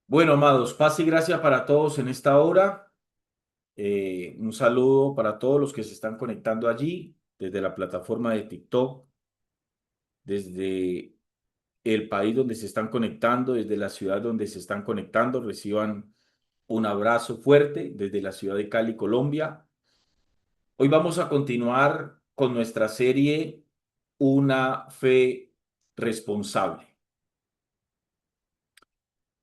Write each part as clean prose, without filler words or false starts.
Bueno, amados, paz y gracia para todos en esta hora. Un saludo para todos los que se están conectando allí, desde la plataforma de TikTok, desde el país donde se están conectando, desde la ciudad donde se están conectando. Reciban un abrazo fuerte desde la ciudad de Cali, Colombia. Hoy vamos a continuar con nuestra serie Una fe responsable.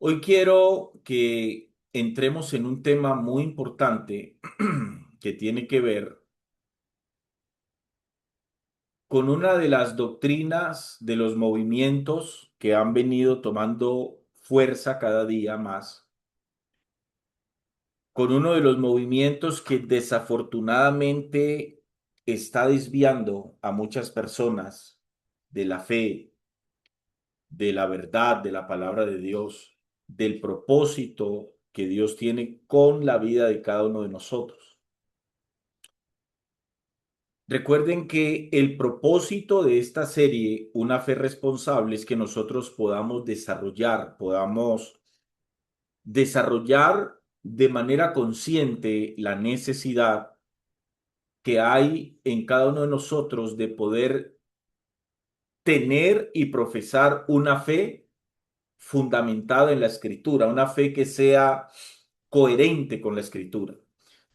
Hoy quiero que entremos en un tema muy importante que tiene que ver con una de las doctrinas de los movimientos que han venido tomando fuerza cada día más, con uno de los movimientos que desafortunadamente está desviando a muchas personas de la fe, de la verdad, de la palabra de Dios, del propósito que Dios tiene con la vida de cada uno de nosotros. Recuerden que el propósito de esta serie, Una fe responsable, es que nosotros podamos desarrollar de manera consciente la necesidad que hay en cada uno de nosotros de poder tener y profesar una fe fundamentada en la escritura, una fe que sea coherente con la escritura,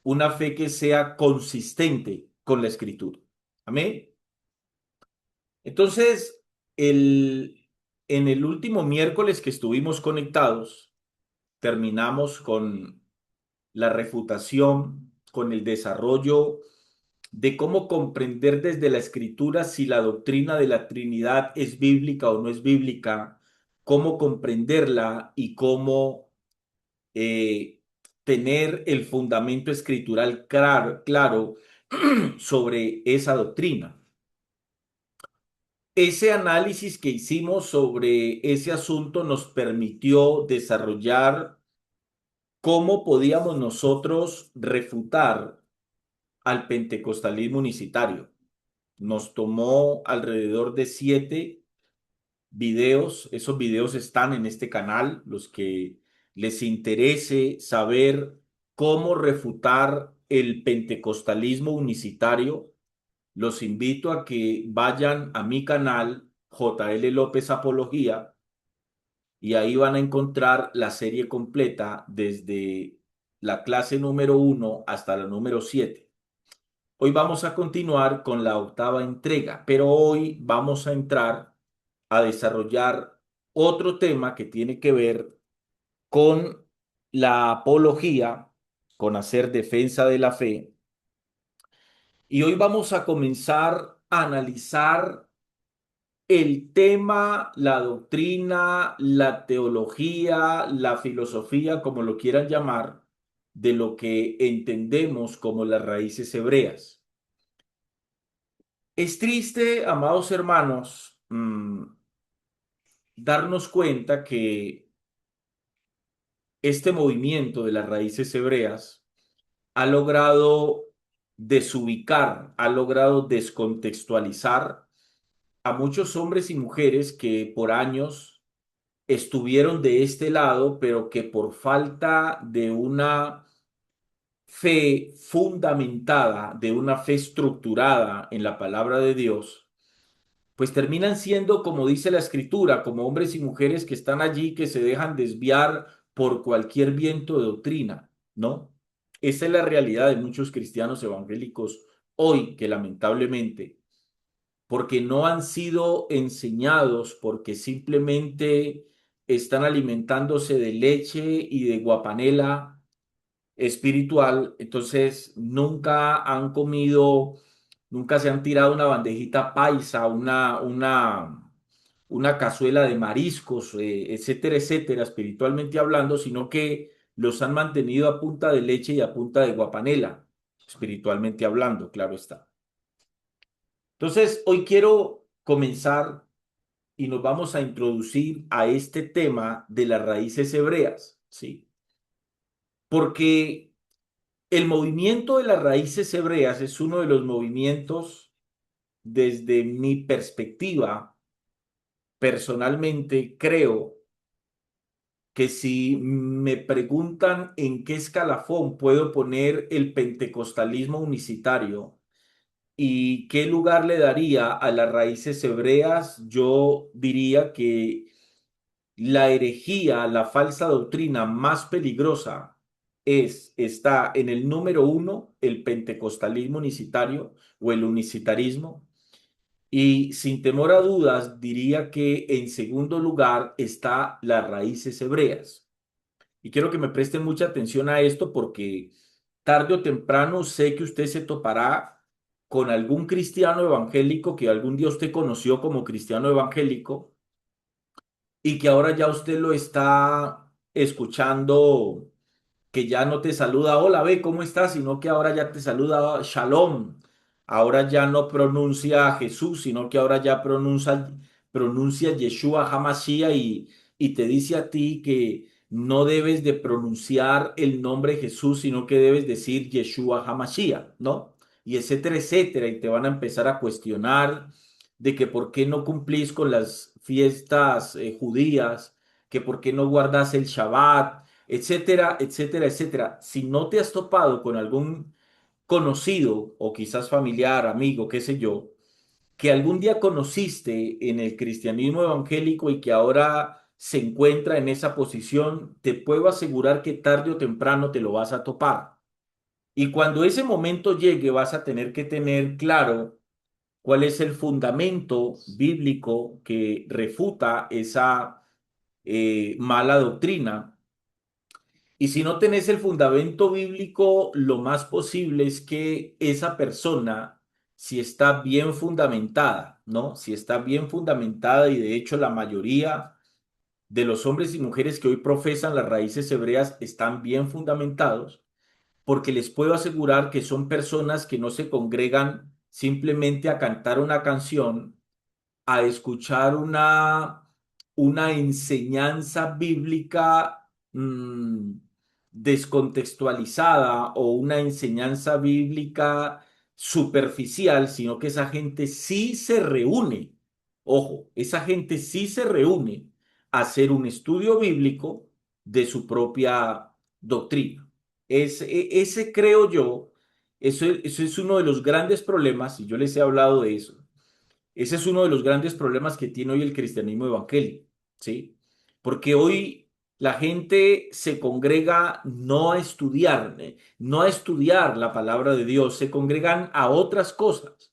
una fe que sea consistente con la escritura. Amén. Entonces, el, en el último miércoles que estuvimos conectados, terminamos con la refutación, con el desarrollo de cómo comprender desde la escritura si la doctrina de la Trinidad es bíblica o no es bíblica, cómo comprenderla y cómo eh, tener el fundamento escritural claro sobre esa doctrina. Ese análisis que hicimos sobre ese asunto nos permitió desarrollar cómo podíamos nosotros refutar al pentecostalismo unicitario. Nos tomó alrededor de 7 videos. Esos videos están en este canal. Los que les interese saber cómo refutar el pentecostalismo unicitario, los invito a que vayan a mi canal JL López Apología y ahí van a encontrar la serie completa desde la clase número 1 hasta la número 7. Hoy vamos a continuar con la octava entrega, pero hoy vamos a entrar a desarrollar otro tema que tiene que ver con la apología, con hacer defensa de la fe. Y hoy vamos a comenzar a analizar el tema, la doctrina, la teología, la filosofía, como lo quieran llamar, de lo que entendemos como las raíces hebreas. Es triste, amados hermanos, darnos cuenta que este movimiento de las raíces hebreas ha logrado desubicar, ha logrado descontextualizar a muchos hombres y mujeres que por años estuvieron de este lado, pero que por falta de una fe fundamentada, de una fe estructurada en la palabra de Dios, pues terminan siendo, como dice la escritura, como hombres y mujeres que están allí, que se dejan desviar por cualquier viento de doctrina, ¿no? Esa es la realidad de muchos cristianos evangélicos hoy, que lamentablemente porque no han sido enseñados, porque simplemente están alimentándose de leche y de guapanela espiritual, entonces nunca han comido, nunca se han tirado una bandejita paisa, una cazuela de mariscos, etcétera, etcétera, espiritualmente hablando, sino que los han mantenido a punta de leche y a punta de guapanela, espiritualmente hablando, claro está. Entonces, hoy quiero comenzar y nos vamos a introducir a este tema de las raíces hebreas, ¿sí? Porque el movimiento de las raíces hebreas es uno de los movimientos, desde mi perspectiva, personalmente creo que si me preguntan en qué escalafón puedo poner el pentecostalismo unicitario y qué lugar le daría a las raíces hebreas, yo diría que la herejía, la falsa doctrina más peligrosa está en el número uno, el pentecostalismo unicitario o el unicitarismo. Y sin temor a dudas, diría que en segundo lugar está las raíces hebreas. Y quiero que me presten mucha atención a esto porque tarde o temprano sé que usted se topará con algún cristiano evangélico que algún día usted conoció como cristiano evangélico y que ahora ya usted lo está escuchando, que ya no te saluda, hola, ve, ¿cómo estás? Sino que ahora ya te saluda Shalom. Ahora ya no pronuncia Jesús, sino que ahora ya pronuncia Yeshua HaMashiach y te dice a ti que no debes de pronunciar el nombre Jesús, sino que debes decir Yeshua HaMashiach, ¿no? Y etcétera, etcétera. Y te van a empezar a cuestionar de que por qué no cumplís con las fiestas judías, que por qué no guardas el Shabbat, etcétera, etcétera, etcétera. Si no te has topado con algún conocido o quizás familiar, amigo, qué sé yo, que algún día conociste en el cristianismo evangélico y que ahora se encuentra en esa posición, te puedo asegurar que tarde o temprano te lo vas a topar. Y cuando ese momento llegue, vas a tener que tener claro cuál es el fundamento bíblico que refuta esa mala doctrina. Y si no tenés el fundamento bíblico, lo más posible es que esa persona, si está bien fundamentada, ¿no? Si está bien fundamentada y de hecho la mayoría de los hombres y mujeres que hoy profesan las raíces hebreas están bien fundamentados, porque les puedo asegurar que son personas que no se congregan simplemente a cantar una canción, a escuchar una enseñanza bíblica descontextualizada o una enseñanza bíblica superficial, sino que esa gente sí se reúne, ojo, esa gente sí se reúne a hacer un estudio bíblico de su propia doctrina. Ese creo yo, eso es uno de los grandes problemas, y yo les he hablado de eso. Ese es uno de los grandes problemas que tiene hoy el cristianismo evangélico, ¿sí? Porque hoy la gente se congrega no a estudiar la palabra de Dios, se congregan a otras cosas.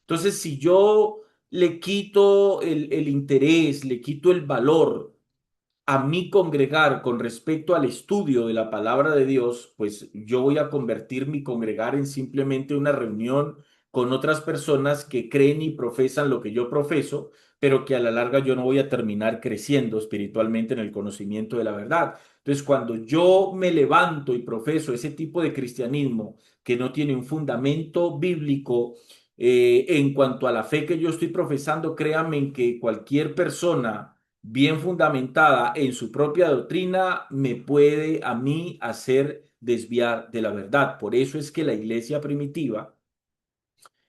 Entonces, si yo le quito el interés, le quito el valor a mí congregar con respecto al estudio de la palabra de Dios, pues yo voy a convertir mi congregar en simplemente una reunión con otras personas que creen y profesan lo que yo profeso, pero que a la larga yo no voy a terminar creciendo espiritualmente en el conocimiento de la verdad. Entonces, cuando yo me levanto y profeso ese tipo de cristianismo que no tiene un fundamento bíblico, en cuanto a la fe que yo estoy profesando, créanme que cualquier persona bien fundamentada en su propia doctrina me puede a mí hacer desviar de la verdad. Por eso es que la iglesia primitiva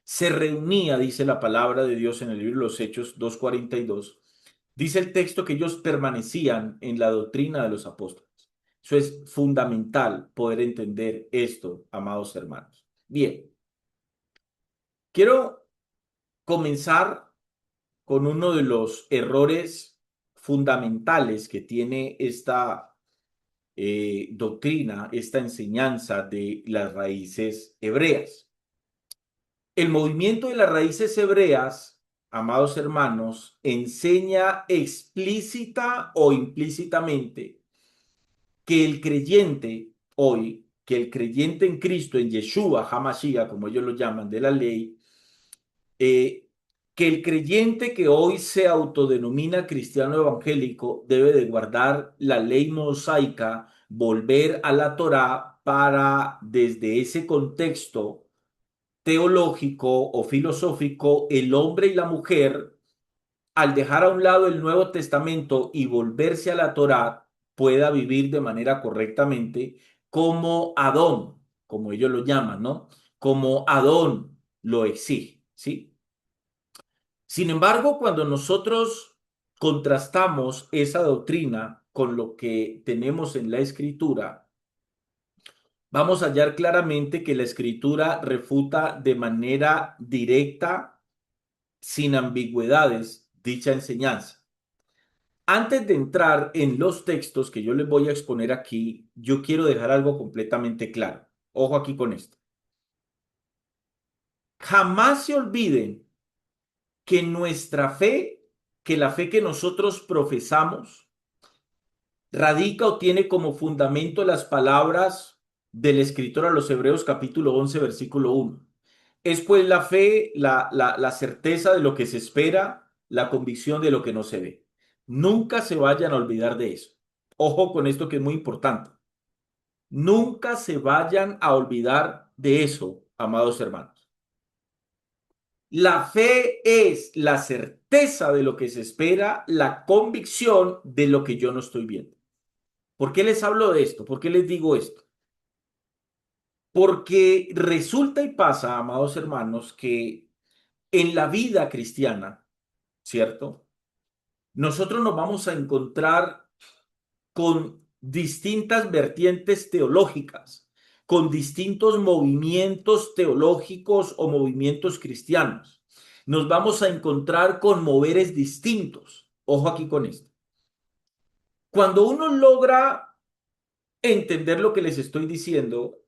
se reunía, dice la palabra de Dios en el libro de los Hechos 2:42. Dice el texto que ellos permanecían en la doctrina de los apóstoles. Eso es fundamental poder entender esto, amados hermanos. Bien, quiero comenzar con uno de los errores fundamentales que tiene esta doctrina, esta enseñanza de las raíces hebreas. El movimiento de las raíces hebreas, amados hermanos, enseña explícita o implícitamente que el creyente hoy, que el creyente en Cristo, en Yeshua, Hamashiach, como ellos lo llaman, de la ley, eh, que el creyente que hoy se autodenomina cristiano evangélico debe de guardar la ley mosaica, volver a la Torá para desde ese contexto teológico o filosófico, el hombre y la mujer, al dejar a un lado el Nuevo Testamento y volverse a la Torá, pueda vivir de manera correctamente como Adón, como ellos lo llaman, ¿no? Como Adón lo exige, ¿sí? Sin embargo, cuando nosotros contrastamos esa doctrina con lo que tenemos en la Escritura, vamos a hallar claramente que la Escritura refuta de manera directa, sin ambigüedades, dicha enseñanza. Antes de entrar en los textos que yo les voy a exponer aquí, yo quiero dejar algo completamente claro. Ojo aquí con esto. Jamás se olviden que nuestra fe, que la fe que nosotros profesamos, radica o tiene como fundamento las palabras del escritor a los Hebreos capítulo 11 versículo 1. Es pues la fe, la certeza de lo que se espera, la convicción de lo que no se ve. Nunca se vayan a olvidar de eso. Ojo con esto que es muy importante. Nunca se vayan a olvidar de eso, amados hermanos. La fe es la certeza de lo que se espera, la convicción de lo que yo no estoy viendo. ¿Por qué les hablo de esto? ¿Por qué les digo esto? Porque resulta y pasa, amados hermanos, que en la vida cristiana, ¿cierto? Nosotros nos vamos a encontrar con distintas vertientes teológicas, con distintos movimientos teológicos o movimientos cristianos. Nos vamos a encontrar con moveres distintos. Ojo aquí con esto. Cuando uno logra entender lo que les estoy diciendo,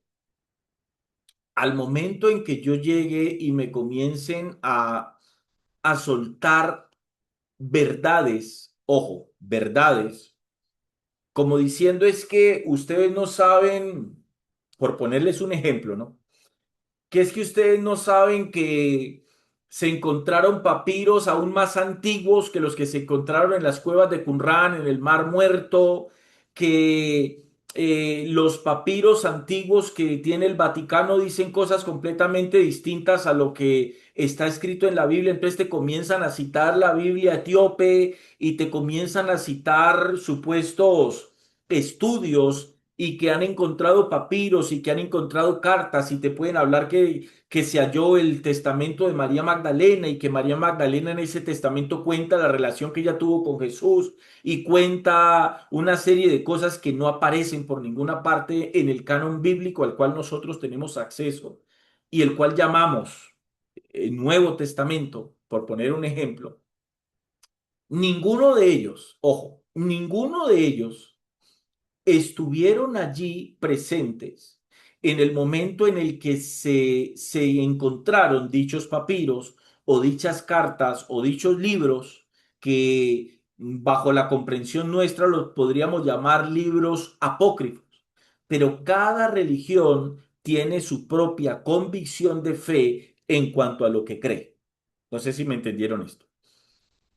al momento en que yo llegue y me comiencen a soltar verdades, ojo, verdades, como diciendo es que ustedes no saben, por ponerles un ejemplo, ¿no? Que es que ustedes no saben que se encontraron papiros aún más antiguos que los que se encontraron en las cuevas de Qumrán, en el Mar Muerto, que los papiros antiguos que tiene el Vaticano dicen cosas completamente distintas a lo que está escrito en la Biblia. Entonces te comienzan a citar la Biblia etíope y te comienzan a citar supuestos estudios y que han encontrado papiros y que han encontrado cartas y te pueden hablar que se halló el testamento de María Magdalena y que María Magdalena en ese testamento cuenta la relación que ella tuvo con Jesús y cuenta una serie de cosas que no aparecen por ninguna parte en el canon bíblico al cual nosotros tenemos acceso y el cual llamamos el Nuevo Testamento, por poner un ejemplo. Ninguno de ellos, ojo, ninguno de ellos estuvieron allí presentes en el momento en el que se encontraron dichos papiros o dichas cartas o dichos libros que bajo la comprensión nuestra los podríamos llamar libros apócrifos. Pero cada religión tiene su propia convicción de fe en cuanto a lo que cree. No sé si me entendieron esto.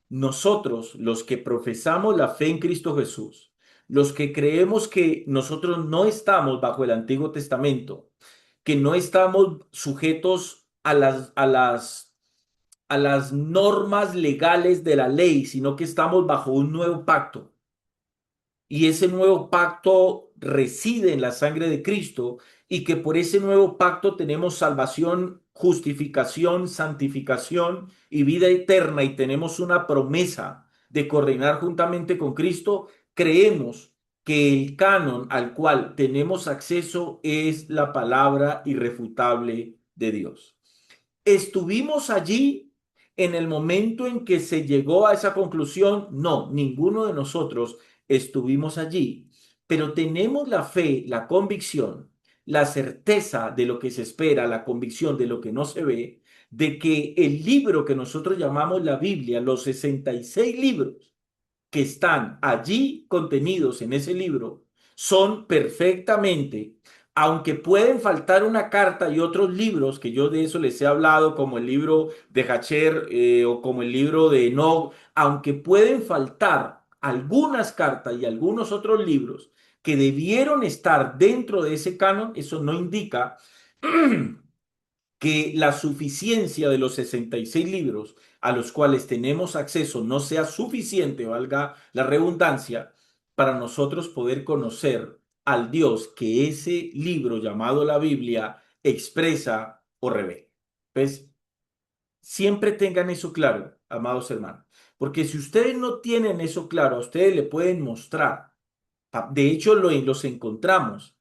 Nosotros, los que profesamos la fe en Cristo Jesús, los que creemos que nosotros no estamos bajo el Antiguo Testamento, que no estamos sujetos a las normas legales de la ley, sino que estamos bajo un nuevo pacto y ese nuevo pacto reside en la sangre de Cristo y que por ese nuevo pacto tenemos salvación, justificación, santificación y vida eterna y tenemos una promesa de coordinar juntamente con Cristo, creemos que el canon al cual tenemos acceso es la palabra irrefutable de Dios. ¿Estuvimos allí en el momento en que se llegó a esa conclusión? No, ninguno de nosotros estuvimos allí, pero tenemos la fe, la convicción, la certeza de lo que se espera, la convicción de lo que no se ve, de que el libro que nosotros llamamos la Biblia, los 66 libros, que están allí contenidos en ese libro son perfectamente, aunque pueden faltar una carta y otros libros, que yo de eso les he hablado, como el libro de Hacher o como el libro de Enoch, aunque pueden faltar algunas cartas y algunos otros libros que debieron estar dentro de ese canon, eso no indica que la suficiencia de los 66 libros a los cuales tenemos acceso no sea suficiente, valga la redundancia, para nosotros poder conocer al Dios que ese libro llamado la Biblia expresa o revela. Pues siempre tengan eso claro, amados hermanos, porque si ustedes no tienen eso claro, a ustedes le pueden mostrar De hecho, los encontramos,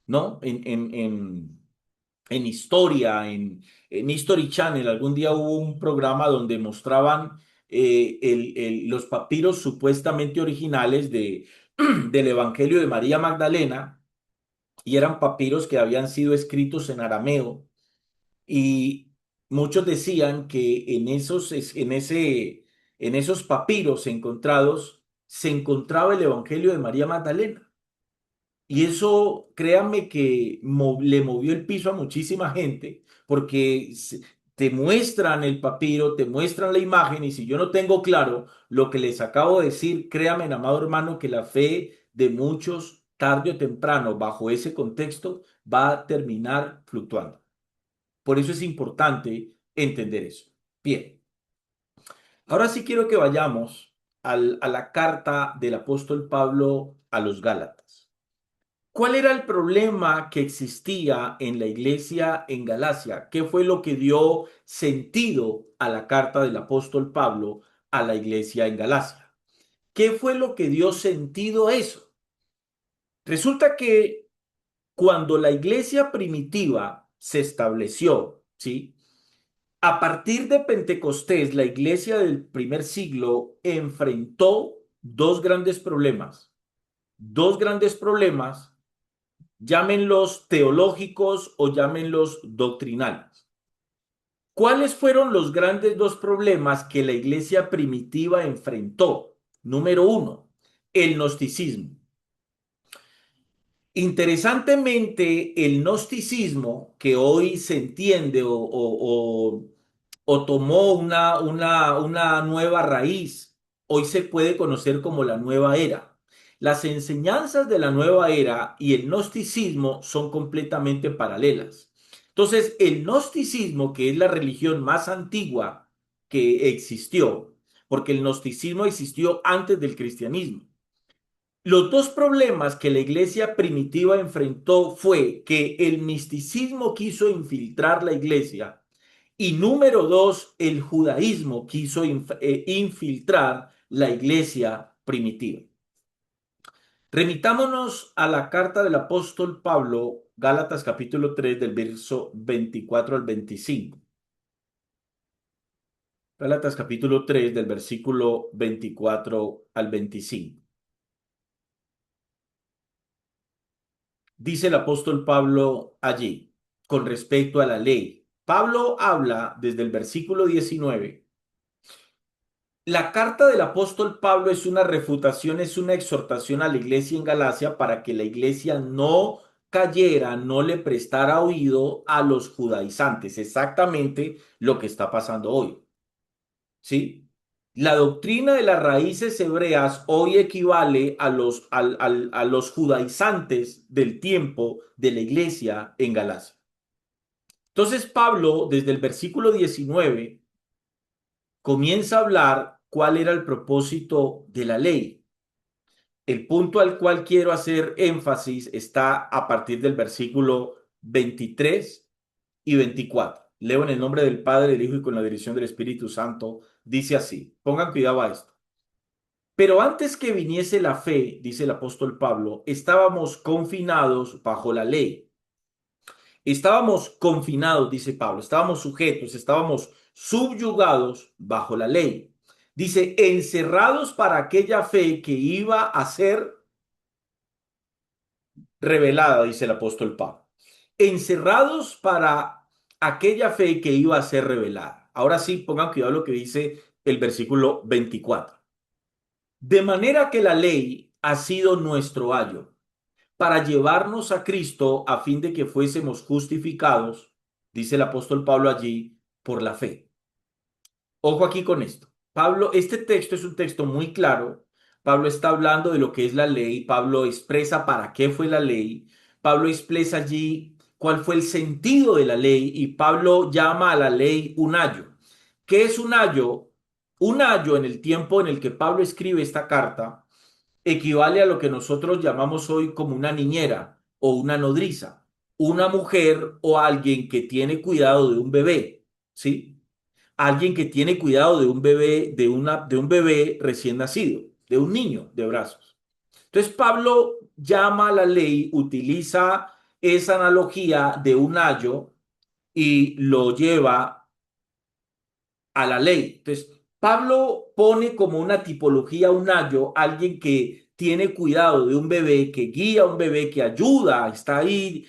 ¿no? En historia, en History Channel. Algún día hubo un programa donde mostraban los papiros supuestamente originales del Evangelio de María Magdalena, y eran papiros que habían sido escritos en arameo, y muchos decían que en esos papiros encontrados se encontraba el Evangelio de María Magdalena. Y eso, créanme que le movió el piso a muchísima gente, porque te muestran el papiro, te muestran la imagen, y si yo no tengo claro lo que les acabo de decir, créanme, amado hermano, que la fe de muchos, tarde o temprano, bajo ese contexto, va a terminar fluctuando. Por eso es importante entender eso. Bien, ahora sí quiero que vayamos a la carta del apóstol Pablo a los Gálatas. ¿Cuál era el problema que existía en la iglesia en Galacia? ¿Qué fue lo que dio sentido a la carta del apóstol Pablo a la iglesia en Galacia? ¿Qué fue lo que dio sentido a eso? Resulta que cuando la iglesia primitiva se estableció, ¿sí? A partir de Pentecostés, la iglesia del primer siglo enfrentó dos grandes problemas, llámenlos teológicos o llámenlos doctrinales. ¿Cuáles fueron los grandes dos problemas que la iglesia primitiva enfrentó? Número uno, el gnosticismo. Interesantemente, el gnosticismo, que hoy se entiende o tomó una nueva raíz, hoy se puede conocer como la nueva era. Las enseñanzas de la nueva era y el gnosticismo son completamente paralelas. Entonces, el gnosticismo, que es la religión más antigua que existió, porque el gnosticismo existió antes del cristianismo. Los dos problemas que la iglesia primitiva enfrentó fue que el misticismo quiso infiltrar la iglesia, y número dos, el judaísmo quiso infiltrar la iglesia primitiva. Remitámonos a la carta del apóstol Pablo, Gálatas capítulo 3 del verso 24 al 25. Gálatas capítulo 3 del versículo 24 al 25. Dice el apóstol Pablo allí con respecto a la ley. Pablo habla desde el versículo 19. La carta del apóstol Pablo es una refutación, es una exhortación a la iglesia en Galacia para que la iglesia no cayera, no le prestara oído a los judaizantes. Exactamente lo que está pasando hoy. ¿Sí? La doctrina de las raíces hebreas hoy equivale a los judaizantes del tiempo de la iglesia en Galacia. Entonces Pablo, desde el versículo 19, comienza a hablar cuál era el propósito de la ley. El punto al cual quiero hacer énfasis está a partir del versículo 23 y 24. Leo en el nombre del Padre, del Hijo y con la dirección del Espíritu Santo. Dice así, pongan cuidado a esto. Pero antes que viniese la fe, dice el apóstol Pablo, estábamos confinados bajo la ley. Estábamos confinados, dice Pablo, estábamos sujetos, estábamos subyugados bajo la ley. Dice, encerrados para aquella fe que iba a ser revelada, dice el apóstol Pablo. Encerrados para aquella fe que iba a ser revelada. Ahora sí, pongan cuidado lo que dice el versículo 24. De manera que la ley ha sido nuestro ayo para llevarnos a Cristo a fin de que fuésemos justificados, dice el apóstol Pablo allí, por la fe. Ojo aquí con esto. Pablo, este texto es un texto muy claro. Pablo está hablando de lo que es la ley. Pablo expresa para qué fue la ley. Pablo expresa allí cuál fue el sentido de la ley, y Pablo llama a la ley un ayo. ¿Qué es un ayo? Un ayo, en el tiempo en el que Pablo escribe esta carta, equivale a lo que nosotros llamamos hoy como una niñera o una nodriza, una mujer o alguien que tiene cuidado de un bebé, ¿sí? Alguien que tiene cuidado de un bebé, de un bebé recién nacido, de un niño de brazos. Entonces Pablo llama a la ley, utiliza esa analogía de un ayo y lo lleva a la ley. Entonces, Pablo pone como una tipología un ayo, alguien que tiene cuidado de un bebé, que guía a un bebé, que ayuda, está ahí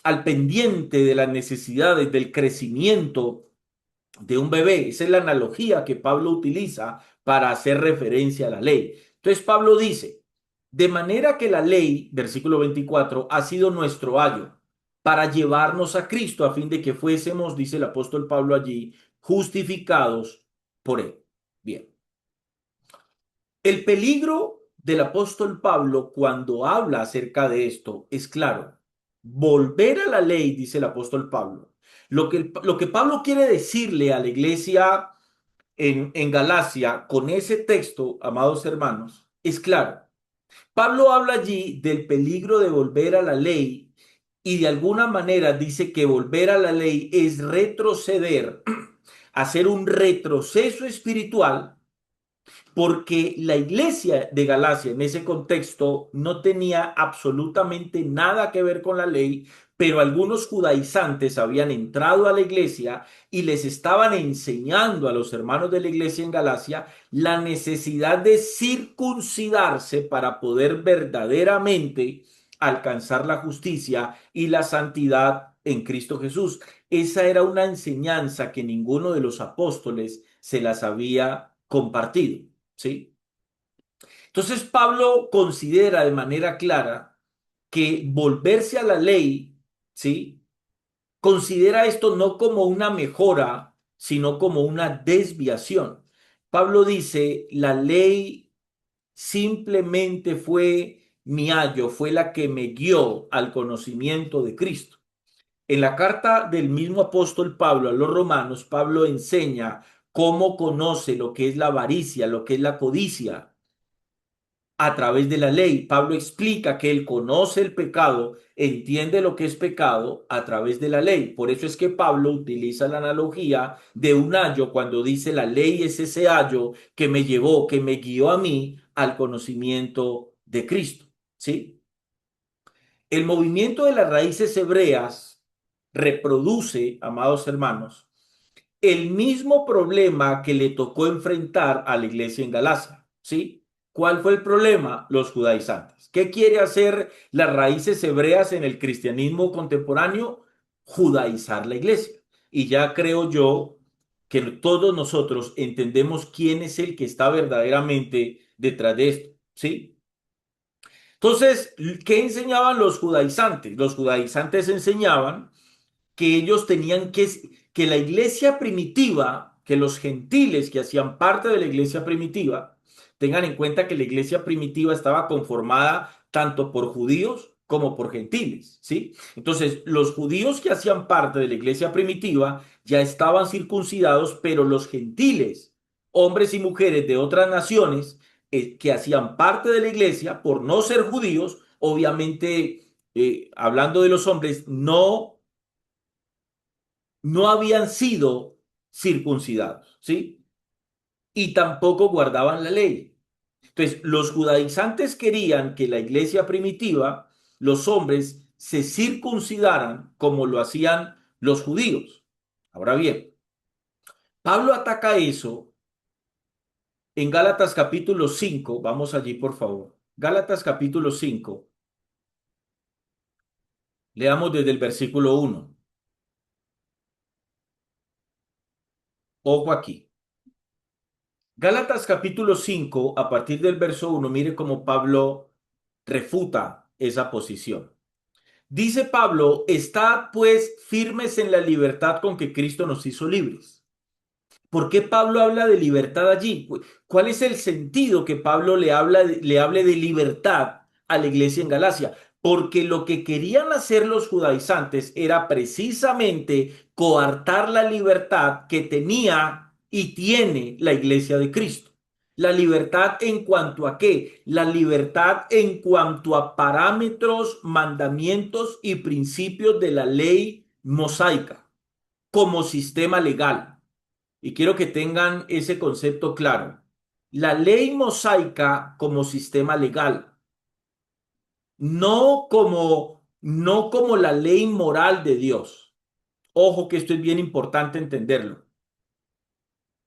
al pendiente de las necesidades, del crecimiento de un bebé. Esa es la analogía que Pablo utiliza para hacer referencia a la ley. Entonces Pablo dice, de manera que la ley, versículo 24, ha sido nuestro ayo para llevarnos a Cristo a fin de que fuésemos, dice el apóstol Pablo allí, justificados por él. Bien, el peligro del apóstol Pablo cuando habla acerca de esto es claro. Volver a la ley, dice el apóstol Pablo. Lo que Pablo quiere decirle a la iglesia en Galacia con ese texto, amados hermanos, es claro. Pablo habla allí del peligro de volver a la ley y de alguna manera dice que volver a la ley es retroceder, hacer un retroceso espiritual porque la iglesia de Galacia en ese contexto no tenía absolutamente nada que ver con la ley, pero algunos judaizantes habían entrado a la iglesia y les estaban enseñando a los hermanos de la iglesia en Galacia la necesidad de circuncidarse para poder verdaderamente alcanzar la justicia y la santidad en Cristo Jesús. Esa era una enseñanza que ninguno de los apóstoles se las había compartido. ¿Sí? Entonces Pablo considera de manera clara que volverse a la ley, ¿sí? Considera esto no como una mejora, sino como una desviación. Pablo dice, la ley simplemente fue mi ayo, fue la que me guió al conocimiento de Cristo. En la carta del mismo apóstol Pablo a los romanos, Pablo enseña cómo conoce lo que es la avaricia, lo que es la codicia a través de la ley. Pablo explica que él conoce el pecado, entiende lo que es pecado a través de la ley. Por eso es que Pablo utiliza la analogía de un ayo cuando dice la ley es ese ayo que me llevó, que me guió a mí al conocimiento de Cristo. ¿Sí? El movimiento de las raíces hebreas reproduce, amados hermanos, el mismo problema que le tocó enfrentar a la iglesia en Galacia, ¿sí? ¿Cuál fue el problema? Los judaizantes. ¿Qué quiere hacer las raíces hebreas en el cristianismo contemporáneo? Judaizar la iglesia. Y ya creo yo que todos nosotros entendemos quién es el que está verdaderamente detrás de esto, ¿sí? Entonces, ¿qué enseñaban los judaizantes? Los judaizantes enseñaban que ellos tenían que la iglesia primitiva, que los gentiles que hacían parte de la iglesia primitiva, tengan en cuenta que la iglesia primitiva estaba conformada tanto por judíos como por gentiles, ¿sí? Entonces, los judíos que hacían parte de la iglesia primitiva ya estaban circuncidados, pero los gentiles, hombres y mujeres de otras naciones que hacían parte de la iglesia, por no ser judíos, obviamente, hablando de los hombres, no habían sido circuncidados, ¿sí? Y tampoco guardaban la ley. Entonces, los judaizantes querían que la iglesia primitiva, los hombres, se circuncidaran como lo hacían los judíos. Ahora bien, Pablo ataca eso en Gálatas capítulo 5. Vamos allí, por favor. Gálatas capítulo 5. Leamos desde el versículo 1. Ojo aquí. Gálatas capítulo 5 a partir del verso 1, mire cómo Pablo refuta esa posición. Dice Pablo, estad pues firmes en la libertad con que Cristo nos hizo libres. ¿Por qué Pablo habla de libertad allí? ¿Cuál es el sentido que Pablo le hable de libertad a la iglesia en Galacia? Porque lo que querían hacer los judaizantes era precisamente coartar la libertad que tenía y tiene la iglesia de Cristo. La libertad en cuanto a qué? La libertad en cuanto a parámetros, mandamientos y principios de la ley mosaica como sistema legal. Y quiero que tengan ese concepto claro. la ley mosaica como sistema legal, no como la ley moral de Dios. Ojo que esto es bien importante entenderlo.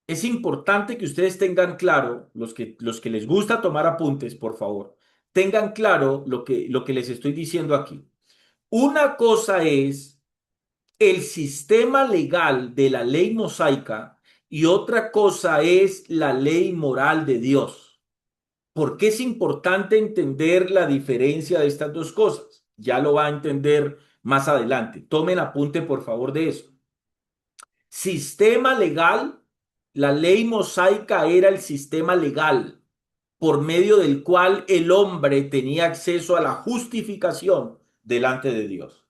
Es importante que ustedes tengan claro, los que les gusta tomar apuntes, por favor, tengan claro lo que les estoy diciendo aquí. Una cosa es el sistema legal de la ley mosaica y otra cosa es la ley moral de Dios. ¿Por qué es importante entender la diferencia de estas dos cosas? Ya lo va a entender más adelante. Tomen apunte, por favor, de eso. Sistema legal, la ley mosaica era el sistema legal por medio del cual el hombre tenía acceso a la justificación delante de Dios.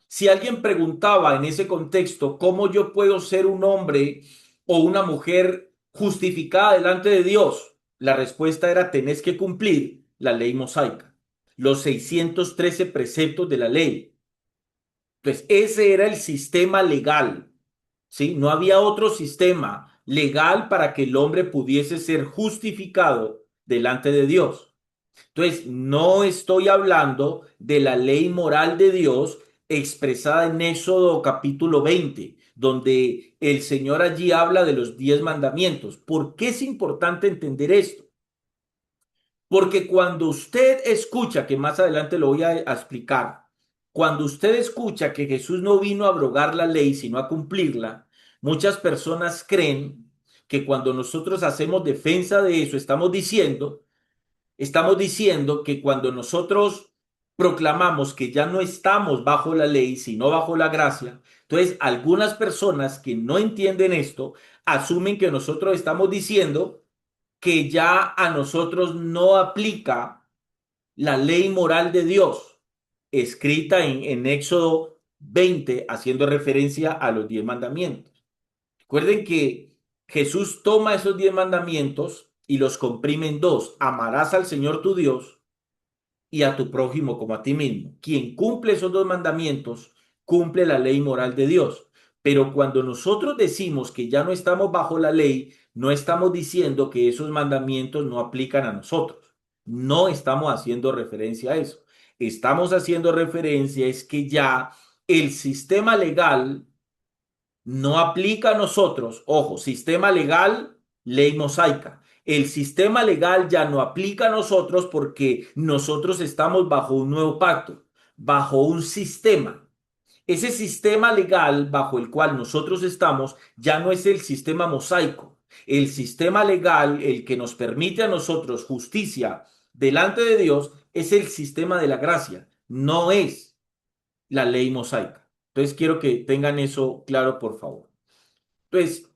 Si alguien preguntaba en ese contexto cómo yo puedo ser un hombre o una mujer justificada delante de Dios, la respuesta era tenés que cumplir la ley mosaica, los 613 preceptos de la ley. Entonces, ese era el sistema legal, ¿sí? No había otro sistema legal para que el hombre pudiese ser justificado delante de Dios. Entonces, no estoy hablando de la ley moral de Dios expresada en Éxodo capítulo 20, donde el Señor allí habla de los 10 mandamientos. ¿Por qué es importante entender esto? Porque cuando usted escucha, que más adelante lo voy a explicar, cuando usted escucha que Jesús no vino a abrogar la ley, sino a cumplirla, muchas personas creen que cuando nosotros hacemos defensa de eso, estamos diciendo que cuando nosotros proclamamos que ya no estamos bajo la ley, sino bajo la gracia, entonces algunas personas que no entienden esto asumen que nosotros estamos diciendo que ya a nosotros no aplica la ley moral de Dios, escrita en Éxodo 20, haciendo referencia a los 10 mandamientos. Recuerden que Jesús toma esos 10 mandamientos y los comprime en dos. Amarás al Señor tu Dios y a tu prójimo como a ti mismo. Quien cumple esos dos mandamientos, cumple la ley moral de Dios. Pero cuando nosotros decimos que ya no estamos bajo la ley, no estamos diciendo que esos mandamientos no aplican a nosotros. No estamos haciendo referencia a eso. Estamos haciendo referencia es que ya el sistema legal no aplica a nosotros. Ojo, sistema legal, ley mosaica. El sistema legal ya no aplica a nosotros porque nosotros estamos bajo un nuevo pacto, bajo un sistema. Ese sistema legal bajo el cual nosotros estamos ya no es el sistema mosaico. El sistema legal, el que nos permite a nosotros justicia delante de Dios, es el sistema de la gracia, no es la ley mosaica. Entonces quiero que tengan eso claro, por favor. Entonces,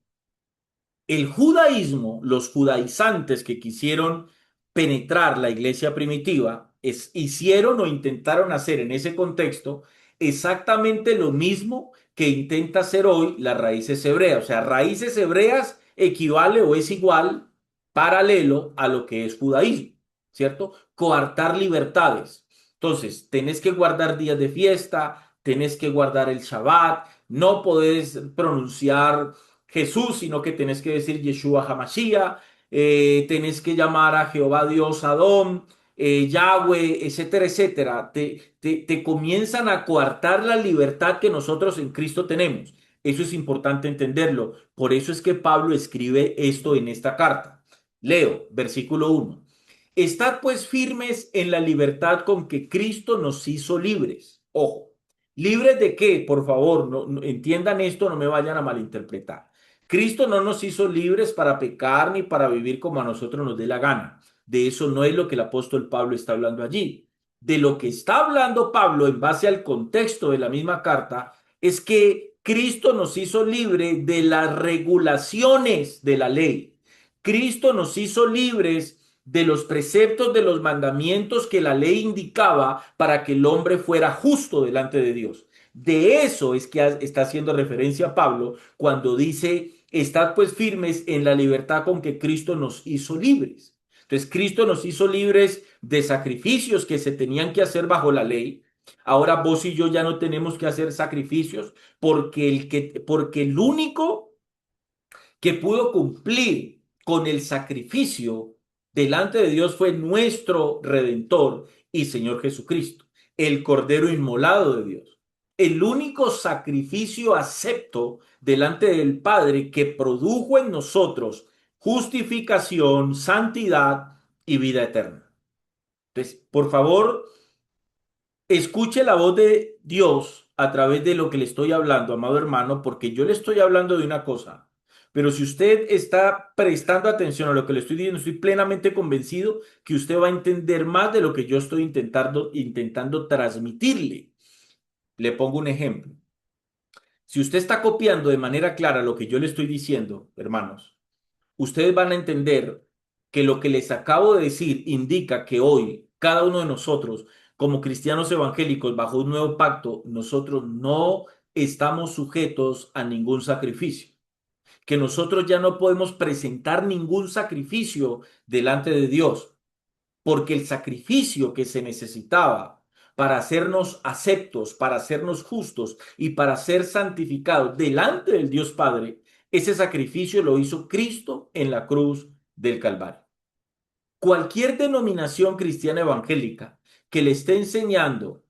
el judaísmo, los judaizantes que quisieron penetrar la iglesia primitiva, hicieron o intentaron hacer en ese contexto exactamente lo mismo que intenta hacer hoy las raíces hebreas. O sea, raíces hebreas equivale o es igual, paralelo a lo que es judaísmo, ¿cierto? Coartar libertades. Entonces, tenés que guardar días de fiesta, tenés que guardar el Shabbat, no podés pronunciar Jesús, sino que tenés que decir Yeshua Hamashiach, tenés que llamar a Jehová Dios Adón, Yahweh, etcétera, etcétera. Te comienzan a coartar la libertad que nosotros en Cristo tenemos. Eso es importante entenderlo. Por eso es que Pablo escribe esto en esta carta. Leo, versículo 1. Estad pues firmes en la libertad con que Cristo nos hizo libres. Ojo, ¿libres de qué? Por favor, entiendan esto, no me vayan a malinterpretar. Cristo no nos hizo libres para pecar ni para vivir como a nosotros nos dé la gana. De eso no es lo que el apóstol Pablo está hablando allí. De lo que está hablando Pablo en base al contexto de la misma carta es que Cristo nos hizo libre de las regulaciones de la ley. Cristo nos hizo libres de los preceptos de los mandamientos que la ley indicaba para que el hombre fuera justo delante de Dios. De eso es que está haciendo referencia Pablo cuando dice, estad pues firmes en la libertad con que Cristo nos hizo libres. Entonces, Cristo nos hizo libres de sacrificios que se tenían que hacer bajo la ley. Ahora vos y yo ya no tenemos que hacer sacrificios porque el único que pudo cumplir con el sacrificio delante de Dios fue nuestro Redentor y Señor Jesucristo, el Cordero inmolado de Dios, el único sacrificio acepto delante del Padre que produjo en nosotros justificación, santidad y vida eterna. Entonces, por favor, escuche la voz de Dios a través de lo que le estoy hablando, amado hermano, porque yo le estoy hablando de una cosa. Pero si usted está prestando atención a lo que le estoy diciendo, estoy plenamente convencido que usted va a entender más de lo que yo estoy intentando transmitirle. Le pongo un ejemplo. Si usted está copiando de manera clara lo que yo le estoy diciendo, hermanos, ustedes van a entender que lo que les acabo de decir indica que hoy cada uno de nosotros, como cristianos evangélicos bajo un nuevo pacto, nosotros no estamos sujetos a ningún sacrificio, que nosotros ya no podemos presentar ningún sacrificio delante de Dios, porque el sacrificio que se necesitaba para hacernos aceptos, para hacernos justos y para ser santificados delante del Dios Padre, ese sacrificio lo hizo Cristo en la cruz del Calvario. Cualquier denominación cristiana evangélica que le esté enseñando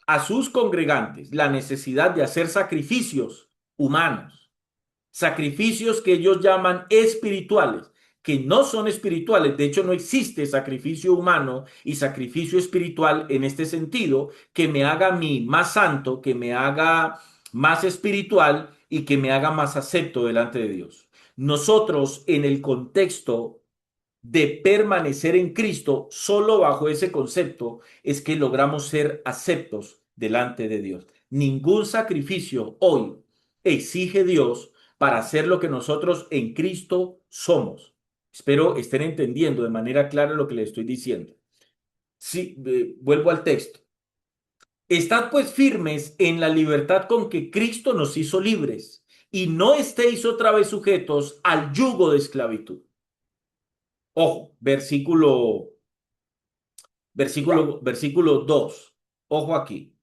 a sus congregantes la necesidad de hacer sacrificios humanos, sacrificios que ellos llaman espirituales, que no son espirituales. De hecho, no existe sacrificio humano y sacrificio espiritual en este sentido que me haga a mí más santo, que me haga más espiritual y que me haga más acepto delante de Dios. Nosotros, en el contexto de permanecer en Cristo, solo bajo ese concepto es que logramos ser aceptos delante de Dios. Ningún sacrificio hoy exige Dios para hacer lo que nosotros en Cristo somos. Espero estén entendiendo de manera clara lo que les estoy diciendo. Sí, vuelvo al texto. Estad pues firmes en la libertad con que Cristo nos hizo libres y no estéis otra vez sujetos al yugo de esclavitud. Ojo, versículo 2. Ojo aquí.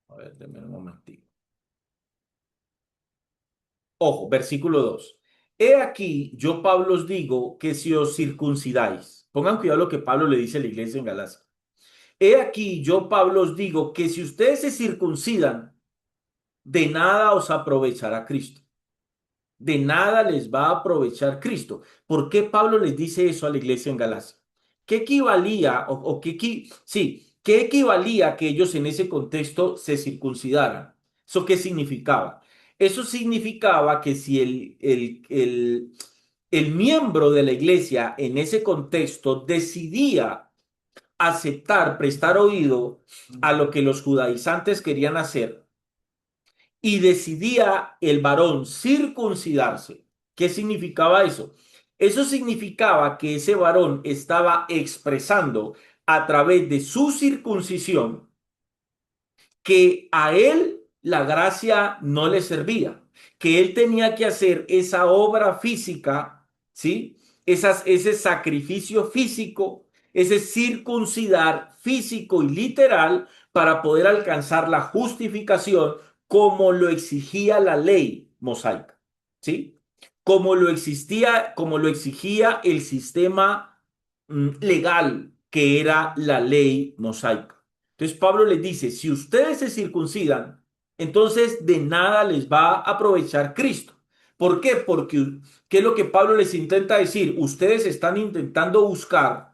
A ver, denme un momentito. Ojo, versículo 2. He aquí, yo Pablo os digo que si os circuncidáis, pongan cuidado lo que Pablo le dice a la iglesia en Galacia. He aquí, yo Pablo os digo que si ustedes se circuncidan, de nada os aprovechará Cristo. De nada les va a aprovechar Cristo. ¿Por qué Pablo les dice eso a la iglesia en Galacia? ¿Qué equivalía o sí, qué equivalía que ellos en ese contexto se circuncidaran? ¿Eso qué significaba? Eso significaba que si el miembro de la iglesia en ese contexto decidía aceptar, prestar oído a lo que los judaizantes querían hacer, y decidía el varón circuncidarse. ¿Qué significaba eso? Eso significaba que ese varón estaba expresando a través de su circuncisión que a él la gracia no le servía, que él tenía que hacer esa obra física, ¿sí? Ese sacrificio físico, ese circuncidar físico y literal para poder alcanzar la justificación como lo exigía la ley mosaica, ¿sí? Como lo exigía el sistema legal que era la ley mosaica. Entonces Pablo les dice, si ustedes se circuncidan, entonces de nada les va a aprovechar Cristo. ¿Por qué? Porque, ¿qué es lo que Pablo les intenta decir? Ustedes están intentando buscar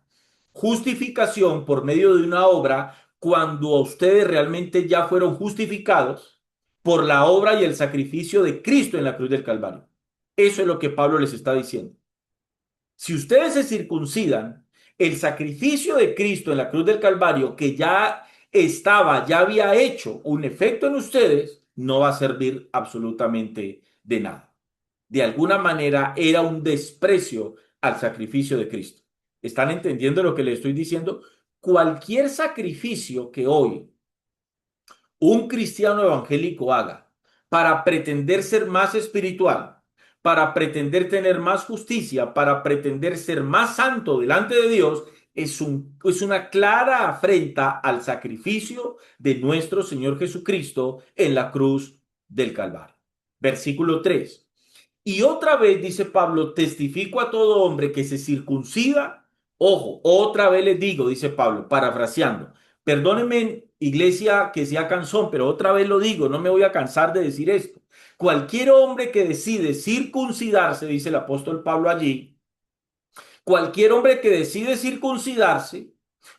justificación por medio de una obra cuando ustedes realmente ya fueron justificados por la obra y el sacrificio de Cristo en la cruz del Calvario. Eso es lo que Pablo les está diciendo. Si ustedes se circuncidan, el sacrificio de Cristo en la cruz del Calvario, que ya había hecho un efecto en ustedes, no va a servir absolutamente de nada. De alguna manera era un desprecio al sacrificio de Cristo. ¿Están entendiendo lo que les estoy diciendo? Cualquier sacrificio que hoy un cristiano evangélico haga para pretender ser más espiritual, para pretender tener más justicia, para pretender ser más santo delante de Dios, es una clara afrenta al sacrificio de nuestro Señor Jesucristo en la cruz del Calvario. Versículo 3. Y otra vez, dice Pablo, testifico a todo hombre que se circuncida. Ojo, otra vez les digo, dice Pablo, parafraseando. Perdónenme, iglesia, que sea cansón, pero otra vez lo digo, no me voy a cansar de decir esto. Cualquier hombre que decide circuncidarse, dice el apóstol Pablo allí, cualquier hombre que decide circuncidarse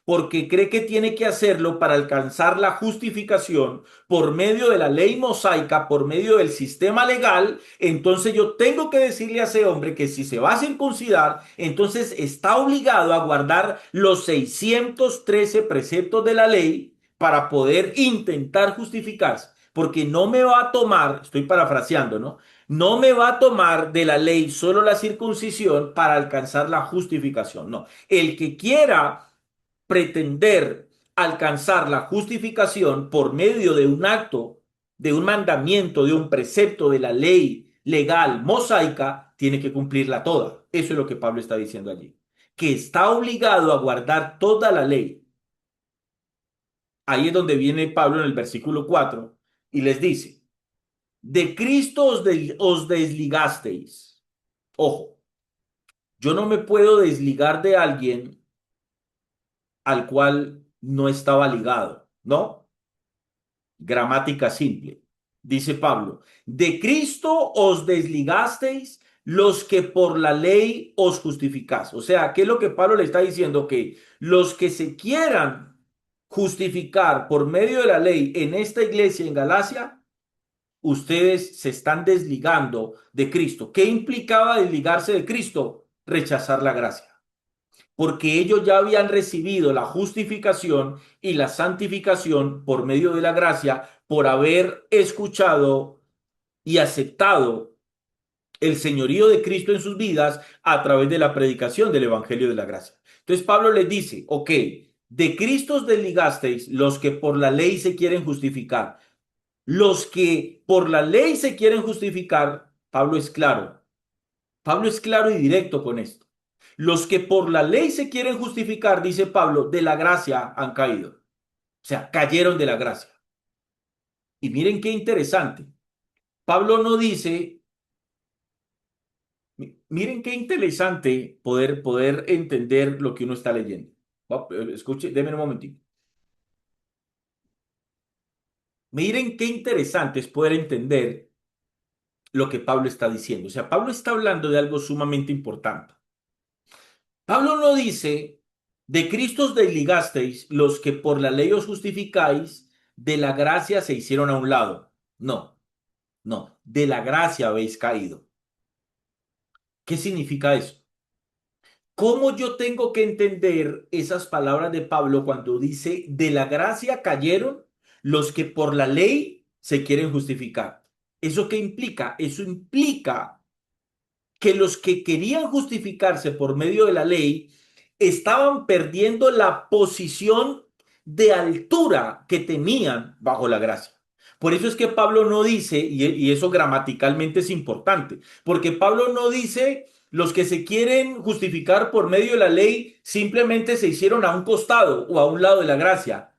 porque cree que tiene que hacerlo para alcanzar la justificación por medio de la ley mosaica, por medio del sistema legal, entonces yo tengo que decirle a ese hombre que si se va a circuncidar, entonces está obligado a guardar los 613 preceptos de la ley para poder intentar justificarse. Porque no me va a tomar, estoy parafraseando, ¿no? No me va a tomar de la ley solo la circuncisión para alcanzar la justificación. No, el que quiera pretender alcanzar la justificación por medio de un acto, de un mandamiento, de un precepto de la ley legal mosaica, tiene que cumplirla toda. Eso es lo que Pablo está diciendo allí. Que está obligado a guardar toda la ley. Ahí es donde viene Pablo en el versículo 4 y les dice, de Cristo os desligasteis. Ojo, yo no me puedo desligar de alguien al cual no estaba ligado, ¿no? Gramática simple. Dice Pablo, de Cristo os desligasteis los que por la ley os justificás. O sea, ¿qué es lo que Pablo le está diciendo? Que los que se quieran justificar por medio de la ley en esta iglesia en Galacia, ustedes se están desligando de Cristo. ¿Qué implicaba desligarse de Cristo? Rechazar la gracia, porque ellos ya habían recibido la justificación y la santificación por medio de la gracia, por haber escuchado y aceptado el señorío de Cristo en sus vidas a través de la predicación del Evangelio de la gracia. Entonces Pablo les dice, ok, de Cristo os desligasteis los que por la ley se quieren justificar. Los que por la ley se quieren justificar, Pablo es claro y directo con esto. Los que por la ley se quieren justificar, dice Pablo, de la gracia han caído. O sea, cayeron de la gracia. Y miren qué interesante. Pablo no dice, miren qué interesante poder entender lo que uno está leyendo. Escuche, déme un momentito. Miren qué interesante es poder entender lo que Pablo está diciendo. O sea, Pablo está hablando de algo sumamente importante. Pablo no dice, de Cristo os desligasteis los que por la ley os justificáis, de la gracia se hicieron a un lado. No, no, de la gracia habéis caído. ¿Qué significa eso? ¿Cómo yo tengo que entender esas palabras de Pablo cuando dice, de la gracia cayeron los que por la ley se quieren justificar? ¿Eso qué implica? Eso implica que los que querían justificarse por medio de la ley estaban perdiendo la posición de altura que tenían bajo la gracia. Por eso es que Pablo no dice, y eso gramaticalmente es importante, porque Pablo no dice los que se quieren justificar por medio de la ley simplemente se hicieron a un costado o a un lado de la gracia,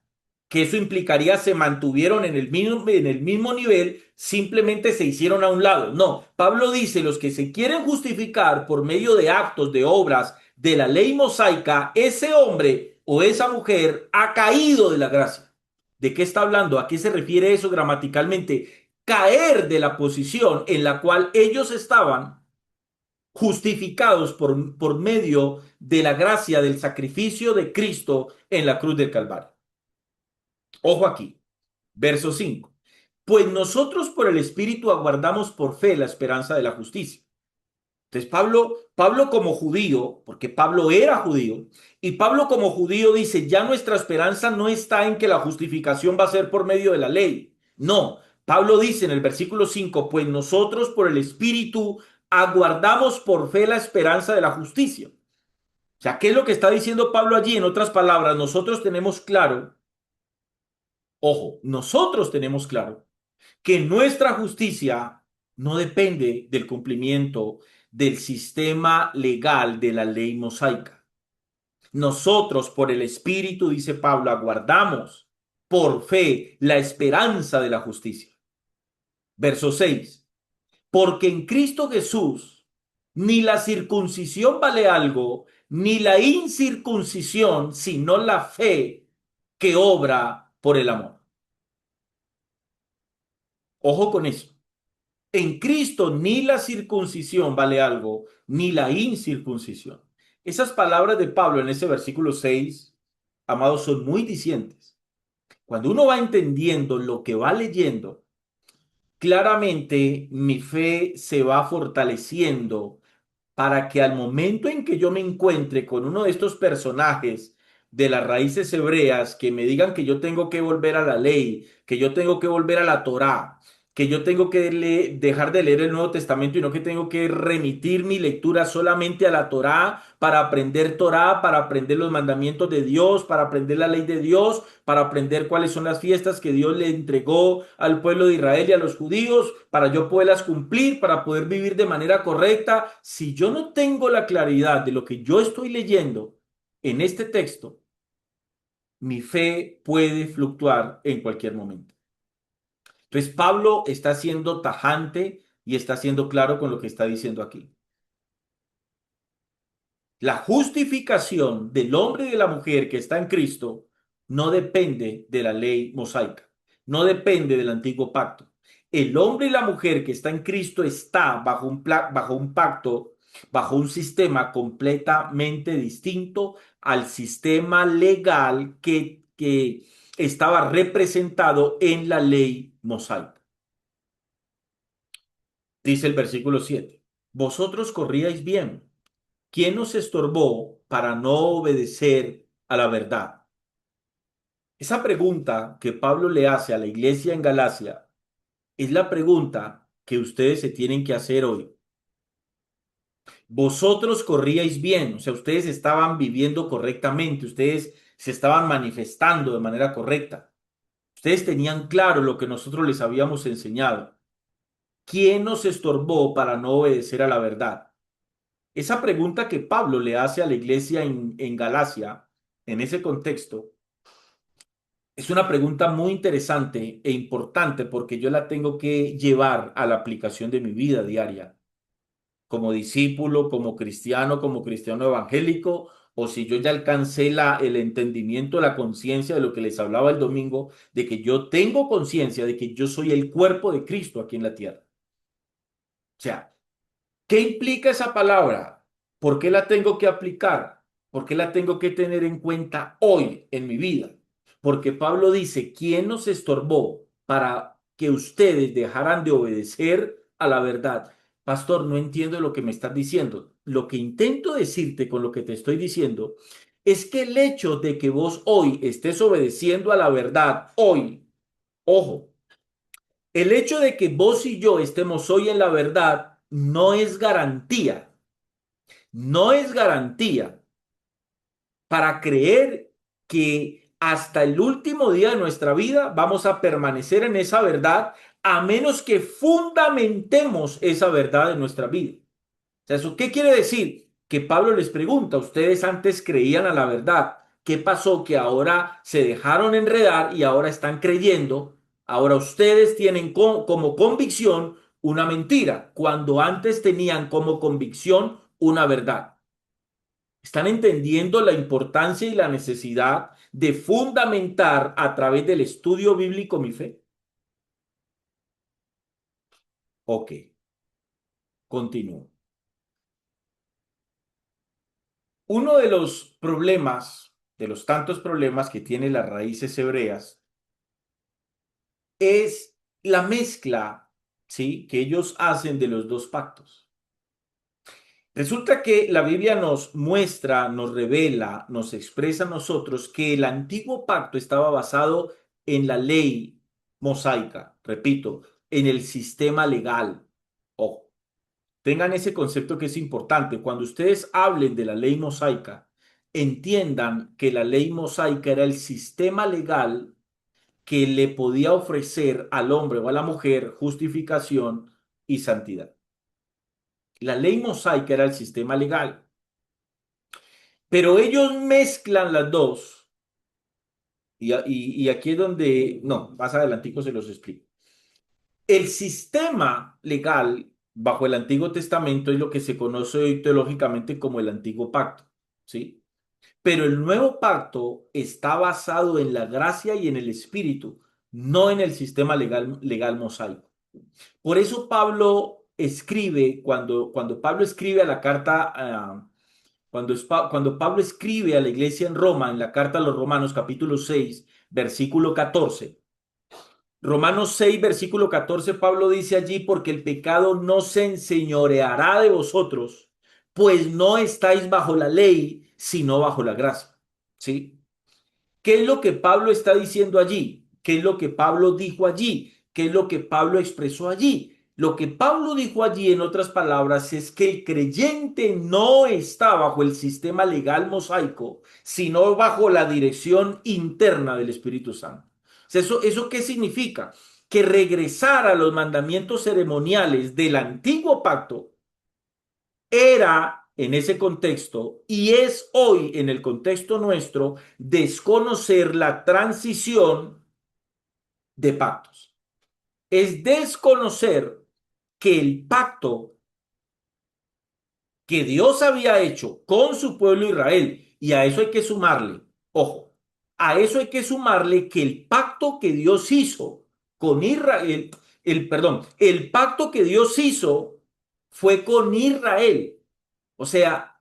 que eso implicaría se mantuvieron en el mismo nivel, simplemente se hicieron a un lado. No, Pablo dice, los que se quieren justificar por medio de actos, de obras, de la ley mosaica, ese hombre o esa mujer ha caído de la gracia. ¿De qué está hablando? ¿A qué se refiere eso gramaticalmente? Caer de la posición en la cual ellos estaban justificados por medio de la gracia del sacrificio de Cristo en la cruz del Calvario. Ojo aquí, verso 5. Pues nosotros por el Espíritu aguardamos por fe la esperanza de la justicia. Entonces Pablo como judío, porque Pablo era judío, y Pablo como judío dice, ya nuestra esperanza no está en que la justificación va a ser por medio de la ley. No, Pablo dice en el versículo 5, pues nosotros por el Espíritu aguardamos por fe la esperanza de la justicia. O sea, ¿qué es lo que está diciendo Pablo allí? En otras palabras, nosotros tenemos claro, ojo, nosotros tenemos claro que nuestra justicia no depende del cumplimiento del sistema legal de la ley mosaica. Nosotros, por el Espíritu, dice Pablo, aguardamos por fe la esperanza de la justicia. Verso 6. Porque en Cristo Jesús ni la circuncisión vale algo, ni la incircuncisión, sino la fe que obra por el amor. Ojo con eso. En Cristo ni la circuncisión vale algo, ni la incircuncisión. Esas palabras de Pablo en ese versículo 6, amados, son muy dicientes. Cuando uno va entendiendo lo que va leyendo, claramente mi fe se va fortaleciendo para que al momento en que yo me encuentre con uno de estos personajes de las raíces hebreas que me digan que yo tengo que volver a la ley, que yo tengo que volver a la Torá, que yo tengo que dejar de leer el Nuevo Testamento y no que tengo que remitir mi lectura solamente a la Torá, para aprender los mandamientos de Dios, para aprender la ley de Dios, para aprender cuáles son las fiestas que Dios le entregó al pueblo de Israel y a los judíos, para yo poderlas cumplir, para poder vivir de manera correcta. Si yo no tengo la claridad de lo que yo estoy leyendo en este texto, mi fe puede fluctuar en cualquier momento. Entonces, Pablo está siendo tajante y está siendo claro con lo que está diciendo aquí. La justificación del hombre y de la mujer que está en Cristo no depende de la ley mosaica, no depende del antiguo pacto. El hombre y la mujer que está en Cristo está bajo un pacto, bajo un sistema completamente distinto al sistema legal que estaba representado en la ley mosaica. Dice el versículo 7: vosotros corríais bien. ¿Quién nos estorbó para no obedecer a la verdad? Esa pregunta que Pablo le hace a la iglesia en Galacia es la pregunta que ustedes se tienen que hacer hoy. Vosotros corríais bien, o sea, ustedes estaban viviendo correctamente, ustedes se estaban manifestando de manera correcta. Ustedes tenían claro lo que nosotros les habíamos enseñado. ¿Quién nos estorbó para no obedecer a la verdad? Esa pregunta que Pablo le hace a la iglesia en Galacia, en ese contexto, es una pregunta muy interesante e importante porque yo la tengo que llevar a la aplicación de mi vida diaria, como discípulo, como cristiano evangélico, o si yo ya alcancé el entendimiento, la conciencia de lo que les hablaba el domingo, de que yo tengo conciencia de que yo soy el cuerpo de Cristo aquí en la tierra. O sea, ¿qué implica esa palabra? ¿Por qué la tengo que aplicar? ¿Por qué la tengo que tener en cuenta hoy en mi vida? Porque Pablo dice, ¿quién nos estorbó para que ustedes dejaran de obedecer a la verdad? Pastor, no entiendo lo que me estás diciendo. Lo que intento decirte con lo que te estoy diciendo es que el hecho de que vos hoy estés obedeciendo a la verdad, hoy, ojo, el hecho de que vos y yo estemos hoy en la verdad no es garantía para creer que hasta el último día de nuestra vida vamos a permanecer en esa verdad, a menos que fundamentemos esa verdad en nuestra vida. O sea, ¿eso qué quiere decir? Que Pablo les pregunta, ustedes antes creían a la verdad, ¿qué pasó? Que ahora se dejaron enredar y ahora están creyendo, ahora ustedes tienen como convicción una mentira, cuando antes tenían como convicción una verdad. ¿Están entendiendo la importancia y la necesidad de fundamentar a través del estudio bíblico mi fe? Ok, continúo. Uno de los problemas, de los tantos problemas que tienen las raíces hebreas, es la mezcla, ¿sí?, que ellos hacen de los dos pactos. Resulta que la Biblia nos muestra, nos revela, nos expresa a nosotros que el antiguo pacto estaba basado en la ley mosaica, repito, en el sistema legal. Ojo, tengan ese concepto que es importante. Cuando ustedes hablen de la ley mosaica, entiendan que la ley mosaica era el sistema legal que le podía ofrecer al hombre o a la mujer justificación y santidad. La ley mosaica era el sistema legal. Pero ellos mezclan las dos. Y aquí es donde, no, más adelantico se los explico. El sistema legal bajo el Antiguo Testamento es lo que se conoce hoy teológicamente como el Antiguo Pacto, ¿sí? Pero el Nuevo Pacto está basado en la gracia y en el Espíritu, no en el sistema legal mosaico. Por eso Pablo escribe, cuando Pablo escribe a la carta, cuando Pablo escribe a la iglesia en Roma, en la carta a los Romanos, capítulo 6, versículo 14, Romanos 6, versículo 14, Pablo dice allí, porque el pecado no se enseñoreará de vosotros, pues no estáis bajo la ley, sino bajo la gracia. ¿Sí? ¿Qué es lo que Pablo está diciendo allí? ¿Qué es lo que Pablo dijo allí? ¿Qué es lo que Pablo expresó allí? Lo que Pablo dijo allí, en otras palabras, es que el creyente no está bajo el sistema legal mosaico, sino bajo la dirección interna del Espíritu Santo. O sea, ¿eso qué significa? Que regresar a los mandamientos ceremoniales del antiguo pacto era en ese contexto y es hoy en el contexto nuestro desconocer la transición de pactos. Es desconocer que el pacto que Dios había hecho con su pueblo Israel, y a eso hay que sumarle, ojo, a eso hay que sumarle que el pacto que Dios hizo con Israel, el pacto que Dios hizo fue con Israel. O sea,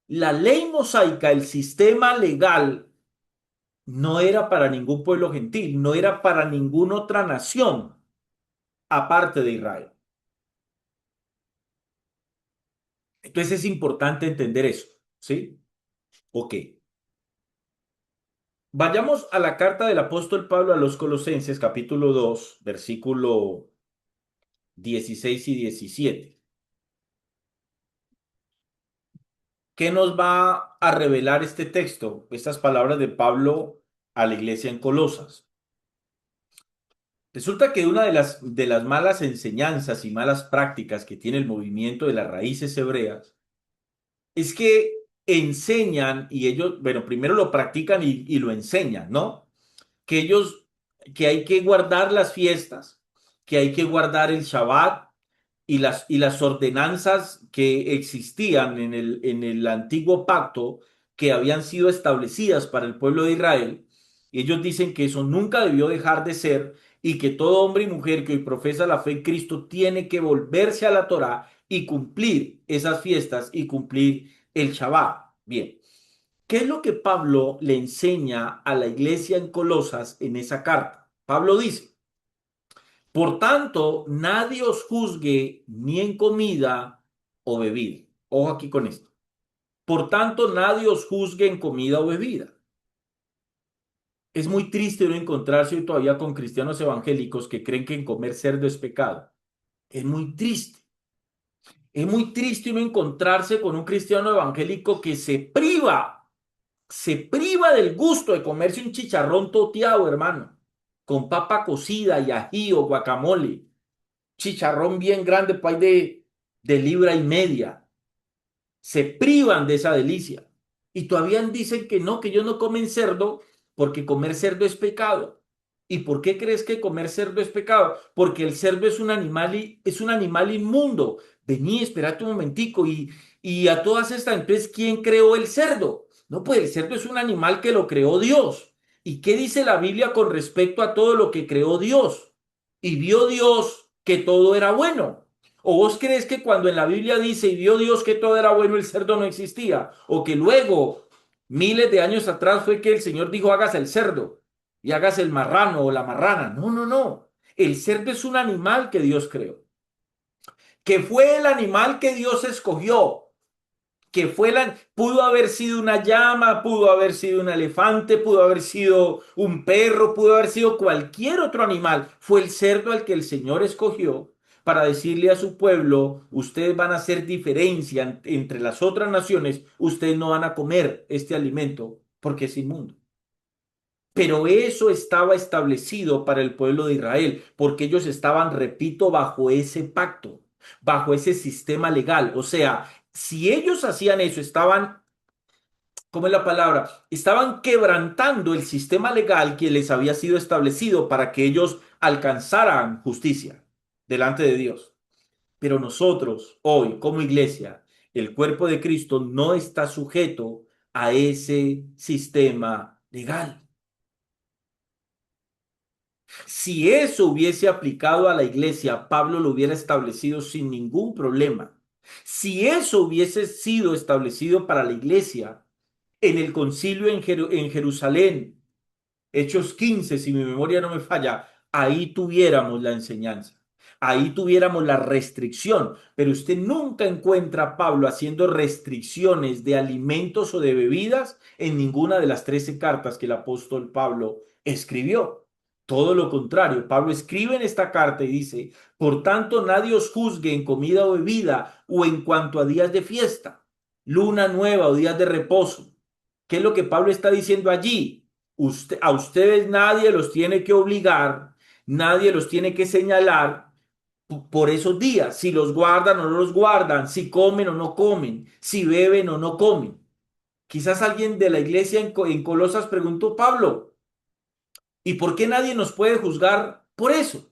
la ley mosaica, el sistema legal, no era para ningún pueblo gentil, no era para ninguna otra nación aparte de Israel. Entonces es importante entender eso, ¿sí? Ok. Vayamos a la carta del apóstol Pablo a los Colosenses, capítulo 2, versículo 16 y 17. ¿Qué nos va a revelar este texto? Estas palabras de Pablo a la iglesia en Colosas. Resulta que una de las malas enseñanzas y malas prácticas que tiene el movimiento de las raíces hebreas es que enseñan y ellos, bueno, primero lo practican y lo enseñan, ¿no? Que ellos, que hay que guardar las fiestas, que hay que guardar el Shabbat y las ordenanzas que existían en el antiguo pacto que habían sido establecidas para el pueblo de Israel. Y ellos dicen que eso nunca debió dejar de ser y que todo hombre y mujer que hoy profesa la fe en Cristo tiene que volverse a la Torá y cumplir esas fiestas y cumplir el Shabbat. Bien, ¿qué es lo que Pablo le enseña a la iglesia en Colosas en esa carta? Pablo dice, por tanto, nadie os juzgue ni en comida o bebida. Ojo aquí con esto. Por tanto, nadie os juzgue en comida o bebida. Es muy triste uno encontrarse hoy todavía con cristianos evangélicos que creen que en comer cerdo es pecado. Es muy triste. Es muy triste uno encontrarse con un cristiano evangélico que se priva del gusto de comerse un chicharrón toteado, hermano, con papa cocida y ají o guacamole, chicharrón bien grande, pues de libra y media. Se privan de esa delicia. Y todavía dicen que no, que ellos no comen cerdo porque comer cerdo es pecado. ¿Y por qué crees que comer cerdo es pecado? Porque el cerdo es un animal inmundo. Vení, espérate un momentico. Y a todas estas, entonces, ¿quién creó el cerdo? No, pues el cerdo es un animal que lo creó Dios. ¿Y qué dice la Biblia con respecto a todo lo que creó Dios? Y vio Dios que todo era bueno. ¿O vos crees que cuando en la Biblia dice y vio Dios que todo era bueno, el cerdo no existía? ¿O que luego, miles de años atrás, fue que el Señor dijo hágase el cerdo y hágase el marrano o la marrana? No, no, no. El cerdo es un animal que Dios creó, que fue el animal que Dios escogió, pudo haber sido una llama, pudo haber sido un elefante, pudo haber sido un perro, pudo haber sido cualquier otro animal. Fue el cerdo al que el Señor escogió para decirle a su pueblo, ustedes van a hacer diferencia entre las otras naciones, ustedes no van a comer este alimento porque es inmundo. Pero eso estaba establecido para el pueblo de Israel, porque ellos estaban, repito, bajo ese pacto, bajo ese sistema legal. O sea, si ellos hacían eso, ¿cómo es la palabra? Estaban quebrantando el sistema legal que les había sido establecido para que ellos alcanzaran justicia delante de Dios. Pero nosotros hoy, como iglesia, el cuerpo de Cristo no está sujeto a ese sistema legal. Si eso hubiese aplicado a la iglesia, Pablo lo hubiera establecido sin ningún problema. Si eso hubiese sido establecido para la iglesia en el concilio en Jerusalén, Hechos 15, si mi memoria no me falla, ahí tuviéramos la enseñanza, ahí tuviéramos la restricción, pero usted nunca encuentra a Pablo haciendo restricciones de alimentos o de bebidas en ninguna de las 13 cartas que el apóstol Pablo escribió. Todo lo contrario, Pablo escribe en esta carta y dice, por tanto nadie os juzgue en comida o bebida o en cuanto a días de fiesta, luna nueva o días de reposo. ¿Qué es lo que Pablo está diciendo allí? A ustedes nadie los tiene que obligar, nadie los tiene que señalar por esos días, si los guardan o no los guardan, si comen o no comen, si beben o no comen. Quizás alguien de la iglesia en Colosas preguntó, Pablo, ¿y por qué nadie nos puede juzgar por eso?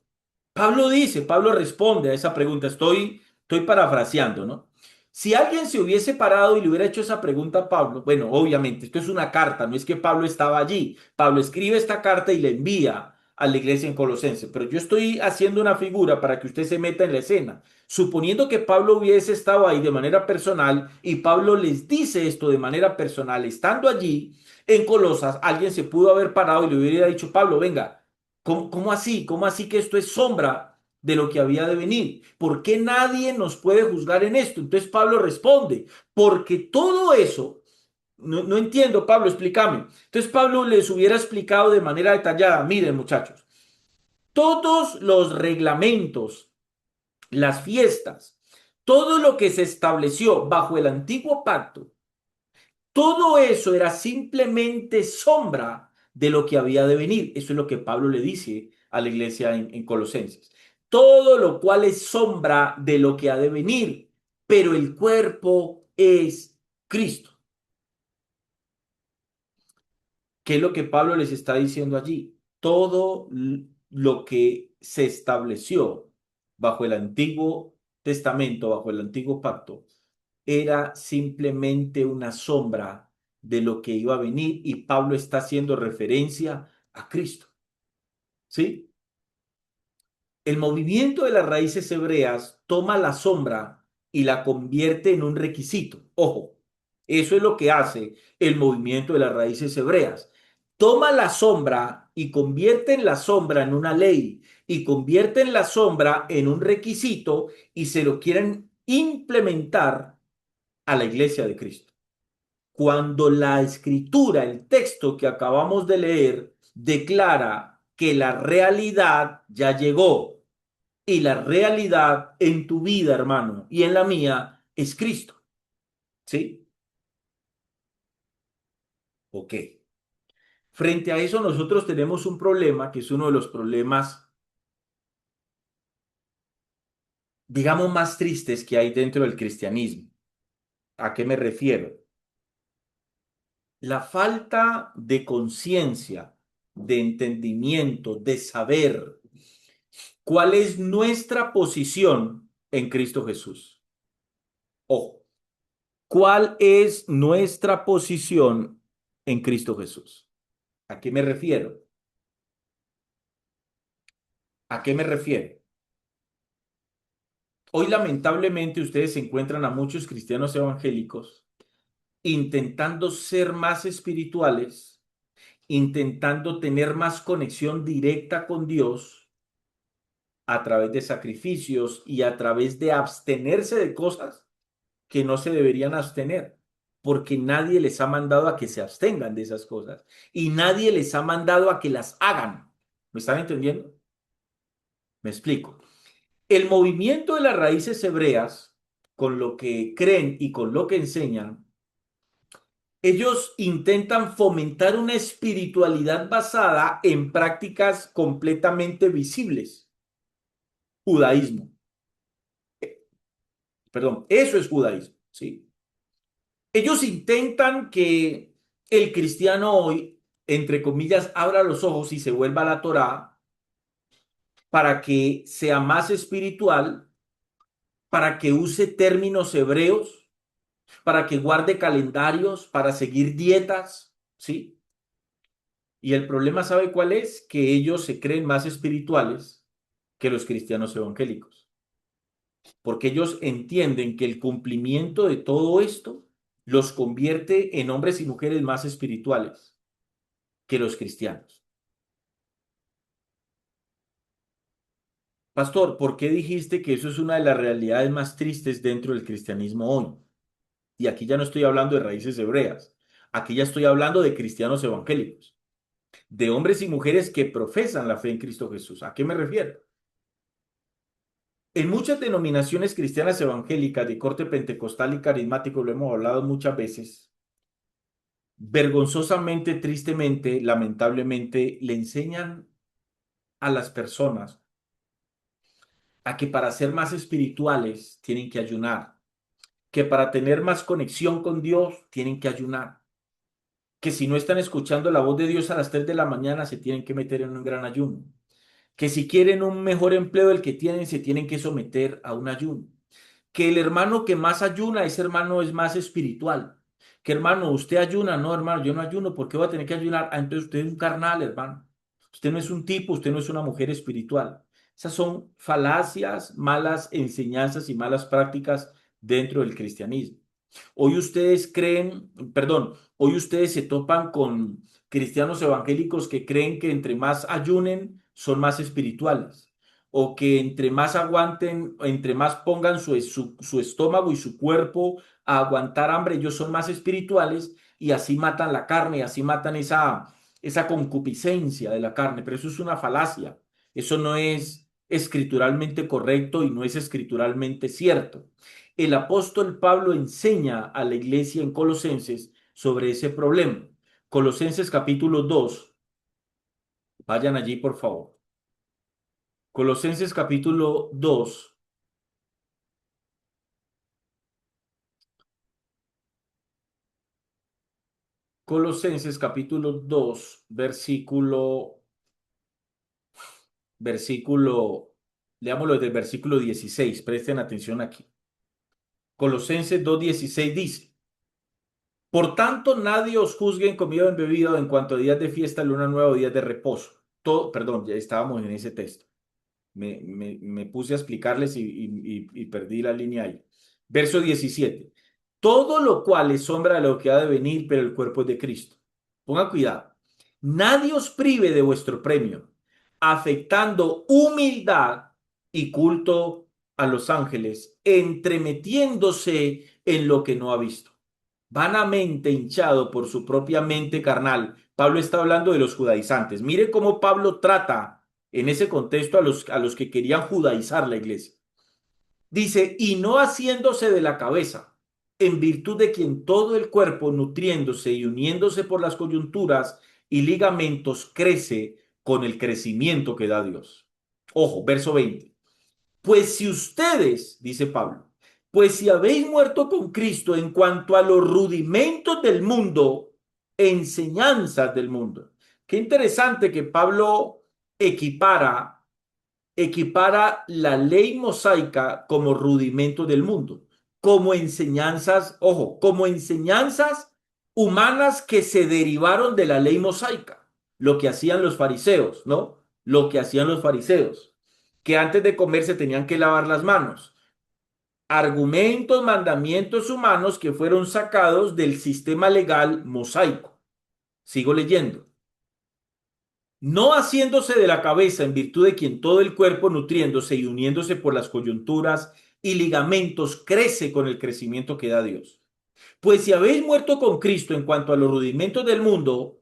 Pablo dice, Pablo responde a esa pregunta, estoy parafraseando, ¿no? Si alguien se hubiese parado y le hubiera hecho esa pregunta a Pablo, bueno, obviamente, esto es una carta, no es que Pablo estaba allí. Pablo escribe esta carta y la envía a la iglesia en Colosense, pero yo estoy haciendo una figura para que usted se meta en la escena. Suponiendo que Pablo hubiese estado ahí de manera personal y Pablo les dice esto de manera personal, estando allí en Colosas, alguien se pudo haber parado y le hubiera dicho, Pablo, venga, ¿cómo así? ¿Cómo así que esto es sombra de lo que había de venir? ¿Por qué nadie nos puede juzgar en esto? Entonces Pablo responde, porque todo eso, no entiendo, Pablo, explícame. Entonces Pablo les hubiera explicado de manera detallada, miren muchachos, todos los reglamentos, las fiestas, todo lo que se estableció bajo el antiguo pacto, todo eso era simplemente sombra de lo que había de venir. Eso es lo que Pablo le dice a la iglesia en Colosenses. Todo lo cual es sombra de lo que ha de venir, pero el cuerpo es Cristo. ¿Qué es lo que Pablo les está diciendo allí? Todo lo que se estableció bajo el Antiguo Testamento, bajo el Antiguo Pacto, era simplemente una sombra de lo que iba a venir y Pablo está haciendo referencia a Cristo. ¿Sí? El movimiento de las raíces hebreas toma la sombra y la convierte en un requisito. Ojo, eso es lo que hace el movimiento de las raíces hebreas. Toma la sombra y convierte en la sombra en una ley y convierte en la sombra en un requisito y se lo quieren implementar a la iglesia de Cristo. Cuando la escritura, el texto que acabamos de leer, declara que la realidad ya llegó y la realidad en tu vida, hermano, y en la mía es Cristo. ¿Sí? Ok. Frente a eso, nosotros tenemos un problema que es uno de los problemas, digamos, más tristes que hay dentro del cristianismo. ¿A qué me refiero? La falta de conciencia, de entendimiento, de saber cuál es nuestra posición en Cristo Jesús. Ojo, ¿cuál es nuestra posición en Cristo Jesús? ¿A qué me refiero? ¿A qué me refiero? Hoy lamentablemente ustedes encuentran a muchos cristianos evangélicos intentando ser más espirituales, intentando tener más conexión directa con Dios a través de sacrificios y a través de abstenerse de cosas que no se deberían abstener, porque nadie les ha mandado a que se abstengan de esas cosas y nadie les ha mandado a que las hagan. ¿Me están entendiendo? Me explico. El movimiento de las raíces hebreas, con lo que creen y con lo que enseñan, ellos intentan fomentar una espiritualidad basada en prácticas completamente visibles. Judaísmo. Perdón, eso es judaísmo, ¿sí? Ellos intentan que el cristiano hoy, entre comillas, abra los ojos y se vuelva a la Torá para que sea más espiritual para que use términos hebreos, para que guarde calendarios, para seguir dietas, ¿sí? Y el problema, ¿sabe cuál es? Que ellos se creen más espirituales que los cristianos evangélicos, porque ellos entienden que el cumplimiento de todo esto los convierte en hombres y mujeres más espirituales que los cristianos. Pastor, ¿por qué dijiste que eso es una de las realidades más tristes dentro del cristianismo hoy? Y aquí ya no estoy hablando de raíces hebreas, aquí ya estoy hablando de cristianos evangélicos, de hombres y mujeres que profesan la fe en Cristo Jesús. ¿A qué me refiero? En muchas denominaciones cristianas evangélicas de corte pentecostal y carismático, lo hemos hablado muchas veces, vergonzosamente, tristemente, lamentablemente, le enseñan a las personas a que para ser más espirituales tienen que ayunar, que para tener más conexión con Dios tienen que ayunar, que si no están escuchando la voz de Dios a las 3 de la mañana se tienen que meter en un gran ayuno, que si quieren un mejor empleo del que tienen se tienen que someter a un ayuno, que el hermano que más ayuna, ese hermano es más espiritual. Que hermano, usted ayuna, no hermano, yo no ayuno, ¿por qué voy a tener que ayunar? Ah, entonces usted es un carnal, hermano. Usted no es un tipo, usted no es una mujer espiritual. Esas son falacias, malas enseñanzas y malas prácticas dentro del cristianismo. Hoy ustedes creen, perdón, hoy ustedes se topan con cristianos evangélicos que creen que entre más ayunen son más espirituales o que entre más aguanten, entre más pongan su estómago y su cuerpo a aguantar hambre, ellos son más espirituales y así matan la carne, y así matan esa concupiscencia de la carne. Pero eso es una falacia, eso no es escrituralmente correcto y no es escrituralmente cierto. El apóstol Pablo enseña a la iglesia en Colosenses sobre ese problema. Colosenses capítulo 2, vayan allí por favor. Colosenses capítulo 2, Colosenses capítulo 2, versículo, leámoslo desde el versículo 16, presten atención aquí. Colosenses 2:16 dice, por tanto, nadie os juzgue en comida o en bebida en cuanto a días de fiesta, luna nueva o días de reposo. Todo, perdón, ya estábamos en ese texto. Me puse a explicarles y perdí la línea ahí. Verso 17. Todo lo cual es sombra de lo que ha de venir, pero el cuerpo es de Cristo. Ponga cuidado. Nadie os prive de vuestro premio, afectando humildad y culto a los ángeles, entremetiéndose en lo que no ha visto. Vanamente hinchado por su propia mente carnal. Pablo está hablando de los judaizantes. Mire cómo Pablo trata en ese contexto a los que querían judaizar la iglesia. Dice, y no haciéndose de la cabeza, en virtud de quien todo el cuerpo, nutriéndose y uniéndose por las coyunturas y ligamentos, crece con el crecimiento que da Dios. Ojo, verso 20. Pues si ustedes, dice Pablo, pues si habéis muerto con Cristo en cuanto a los rudimentos del mundo, enseñanzas del mundo. Qué interesante que Pablo equipara la ley mosaica como rudimento del mundo, como enseñanzas, ojo, como enseñanzas humanas que se derivaron de la ley mosaica, lo que hacían los fariseos, ¿no? Lo que hacían los fariseos, que antes de comer se tenían que lavar las manos. Argumentos, mandamientos humanos que fueron sacados del sistema legal mosaico. Sigo leyendo. No haciéndose de la cabeza en virtud de quien todo el cuerpo nutriéndose y uniéndose por las coyunturas y ligamentos crece con el crecimiento que da Dios. Pues si habéis muerto con Cristo en cuanto a los rudimentos del mundo,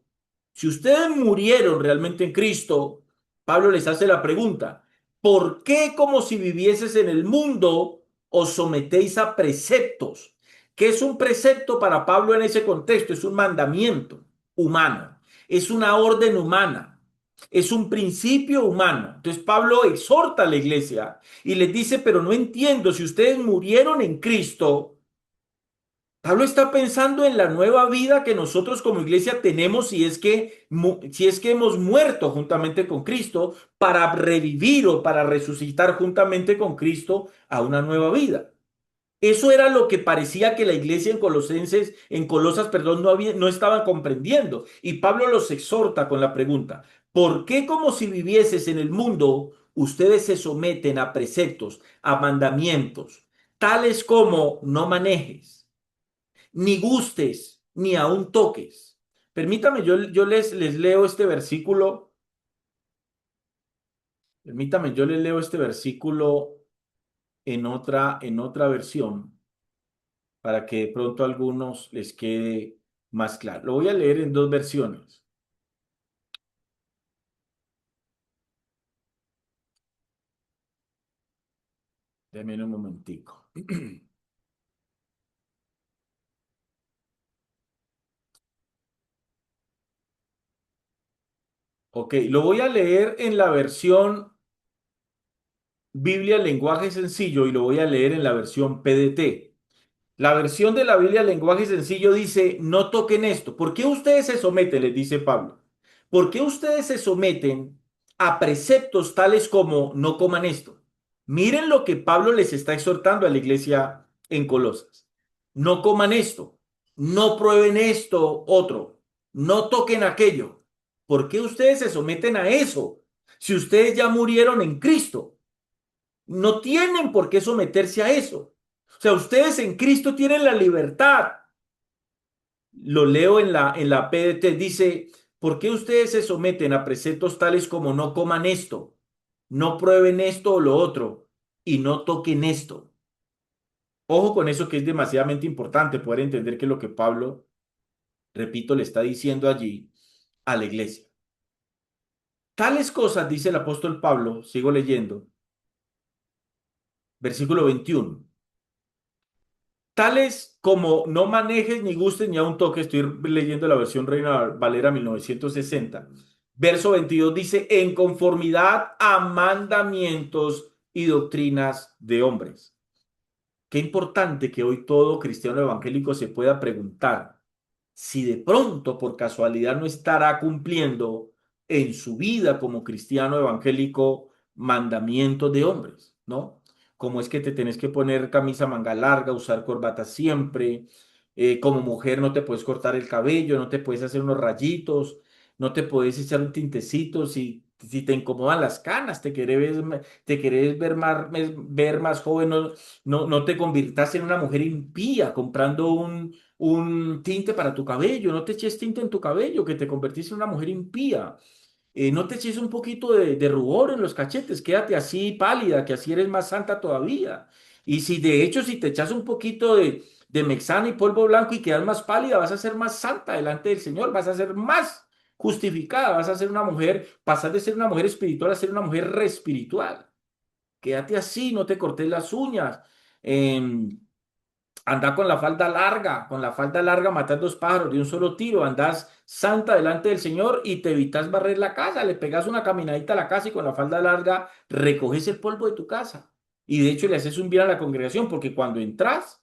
si ustedes murieron realmente en Cristo, Pablo les hace la pregunta, ¿por qué como si vivieses en el mundo os sometéis a preceptos? ¿Qué es un precepto para Pablo en ese contexto? Es un mandamiento humano, es una orden humana. Es un principio humano. Entonces Pablo exhorta a la iglesia y les dice, pero no entiendo, si ustedes murieron en Cristo, Pablo está pensando en la nueva vida que nosotros como iglesia tenemos si es que hemos muerto juntamente con Cristo para revivir o para resucitar juntamente con Cristo a una nueva vida. Eso era lo que parecía que la iglesia en Colosas, perdón, no estaba comprendiendo. Y Pablo los exhorta con la pregunta: ¿por qué como si vivieses en el mundo, ustedes se someten a preceptos, a mandamientos, tales como no manejes, ni gustes, ni aun toques? Permítame, les leo este versículo. Permítame, yo les leo este versículo en otra versión, para que de pronto a algunos les quede más claro. Lo voy a leer en dos versiones. Denme un momentico. Ok, lo voy a leer en la versión Biblia lenguaje sencillo y lo voy a leer en la versión PDT. La versión de la Biblia lenguaje sencillo dice: no toquen esto. ¿Por qué ustedes se someten? Les dice Pablo. ¿Por qué ustedes se someten a preceptos tales como no coman esto? Miren lo que Pablo les está exhortando a la iglesia en Colosas. No coman esto, no prueben esto otro, no toquen aquello. ¿Por qué ustedes se someten a eso si ustedes ya murieron en Cristo? No tienen por qué someterse a eso. O sea, ustedes en Cristo tienen la libertad. Lo leo en la PDT, dice: ¿por qué ustedes se someten a preceptos tales como no coman esto, no prueben esto o lo otro, y no toquen esto? Ojo con eso, que es demasiadamente importante poder entender que lo que Pablo, repito, le está diciendo allí a la iglesia. Tales cosas, dice el apóstol Pablo, sigo leyendo, versículo 21. Tales como no manejes ni gustes ni a un toque. Estoy leyendo la versión Reina Valera 1960. Verso 22 dice: en conformidad a mandamientos y doctrinas de hombres. Qué importante que hoy todo cristiano evangélico se pueda preguntar si de pronto por casualidad no estará cumpliendo en su vida como cristiano evangélico mandamientos de hombres, ¿no? Como es que te tenés que poner camisa manga larga, usar corbata siempre, como mujer no te puedes cortar el cabello, no te puedes hacer unos rayitos, no te puedes echar un tintecito si te incomodan las canas, te querés ver más joven, no te conviertas en una mujer impía comprando un tinte para tu cabello. No te eches tinte en tu cabello, que te convertís en una mujer impía. No te eches un poquito de rubor en los cachetes, quédate así pálida, que así eres más santa todavía. Y si de hecho, si te echas un poquito de mexana y polvo blanco y quedas más pálida, vas a ser más santa delante del Señor, vas a ser más justificada, vas a ser una mujer, pasar de ser una mujer espiritual a ser una mujer respiritual. Quédate así, no te cortes las uñas. Em, Anda con la falda larga matas dos pájaros de un solo tiro, andás santa delante del Señor y te evitas barrer la casa, le pegas una caminadita a la casa y con la falda larga recoges el polvo de tu casa. Y de hecho le haces un bien a la congregación, porque cuando entras,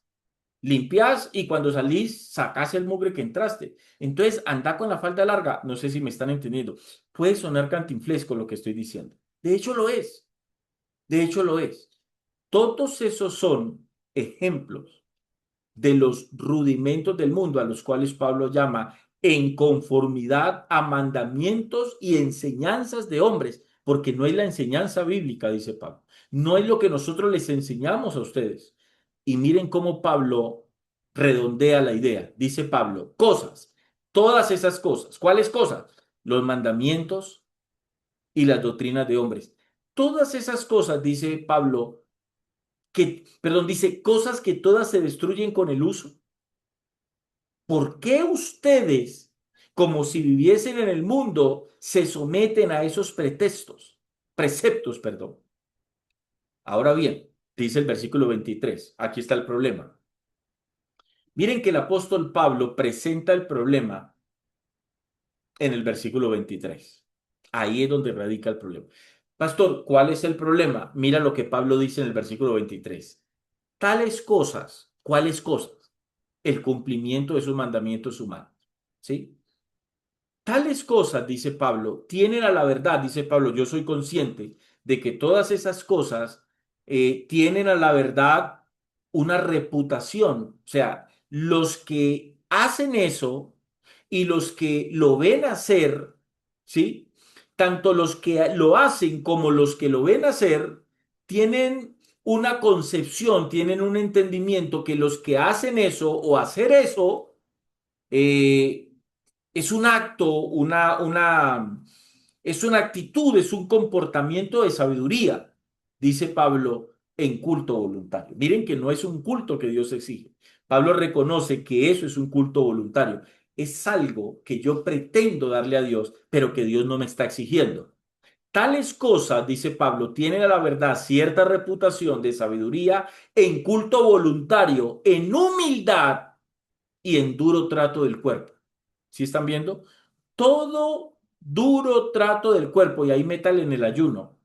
limpias, y cuando salís, sacás el mugre que entraste. Entonces, anda con la falda larga. No sé si me están entendiendo. Puede sonar cantinflesco lo que estoy diciendo. De hecho lo es. De hecho lo es. Todos esos son ejemplos de los rudimentos del mundo, a los cuales Pablo llama en conformidad a mandamientos y enseñanzas de hombres, porque no es la enseñanza bíblica, dice Pablo. No es lo que nosotros les enseñamos a ustedes. Y miren cómo Pablo redondea la idea. Dice Pablo: cosas, todas esas cosas. ¿Cuáles cosas? Los mandamientos y las doctrinas de hombres. Todas esas cosas, dice Pablo, perdón, dice cosas que todas se destruyen con el uso. ¿Por qué ustedes, como si viviesen en el mundo, se someten a esos preceptos, perdón? Ahora bien, dice el versículo 23, aquí está el problema. Miren que el apóstol Pablo presenta el problema en el versículo 23. Ahí es donde radica el problema. Pastor, ¿cuál es el problema? Mira lo que Pablo dice en el versículo 23. Tales cosas, ¿cuáles cosas? el cumplimiento de esos mandamientos humanos. ¿Sí? Tales cosas, dice Pablo, tienen a la verdad, dice Pablo, yo soy consciente de que todas esas cosas tienen a la verdad una reputación. O sea, los que hacen eso y los que lo ven hacer, ¿sí? Tanto los que lo hacen como los que lo ven hacer, tienen una concepción, tienen un entendimiento que los que hacen eso o hacer eso, eh, es un acto, es una actitud, es un comportamiento de sabiduría, dice Pablo, en culto voluntario. Miren que no es un culto que Dios exige. Pablo reconoce que eso es un culto voluntario. Es algo que yo pretendo darle a Dios, pero que Dios no me está exigiendo. Tales cosas, dice Pablo, tienen a la verdad cierta reputación de sabiduría en culto voluntario, en humildad y en duro trato del cuerpo. ¿Sí están viendo? Todo duro trato del cuerpo, y ahí métale en el ayuno.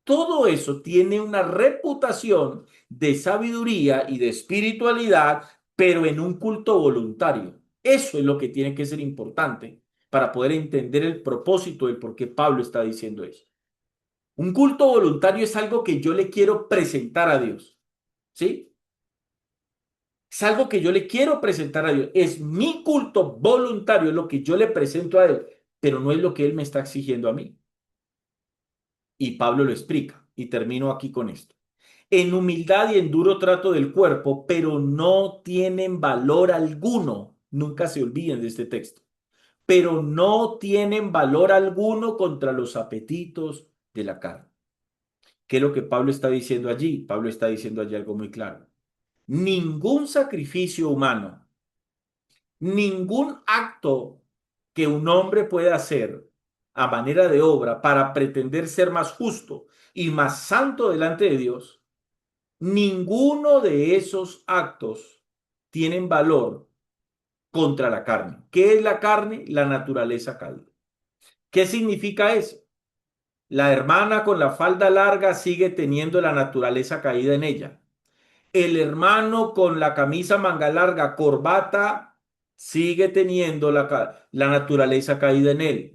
Todo eso tiene una reputación de sabiduría y de espiritualidad, pero en un culto voluntario. Eso es lo que tiene que ser importante para poder entender el propósito del por qué Pablo está diciendo eso. Un culto voluntario es algo que yo le quiero presentar a Dios, ¿sí? Es algo que yo le quiero presentar a Dios. Es mi culto voluntario, es lo que yo le presento a Él, pero no es lo que Él me está exigiendo a mí. Y Pablo lo explica. Y termino aquí con esto. En humildad y en duro trato del cuerpo, pero no tienen valor alguno. Nunca se olviden de este texto. Pero no tienen valor alguno contra los apetitos de la carne. ¿Qué es lo que Pablo está diciendo allí? Pablo está diciendo allí algo muy claro. Ningún sacrificio humano, ningún acto que un hombre pueda hacer a manera de obra para pretender ser más justo y más santo delante de Dios, ninguno de esos actos tienen valor contra la carne. ¿Qué es la carne? La naturaleza caída. ¿Qué significa eso? La hermana con la falda larga sigue teniendo la naturaleza caída en ella. El hermano con la camisa manga larga, corbata, sigue teniendo la naturaleza caída en él.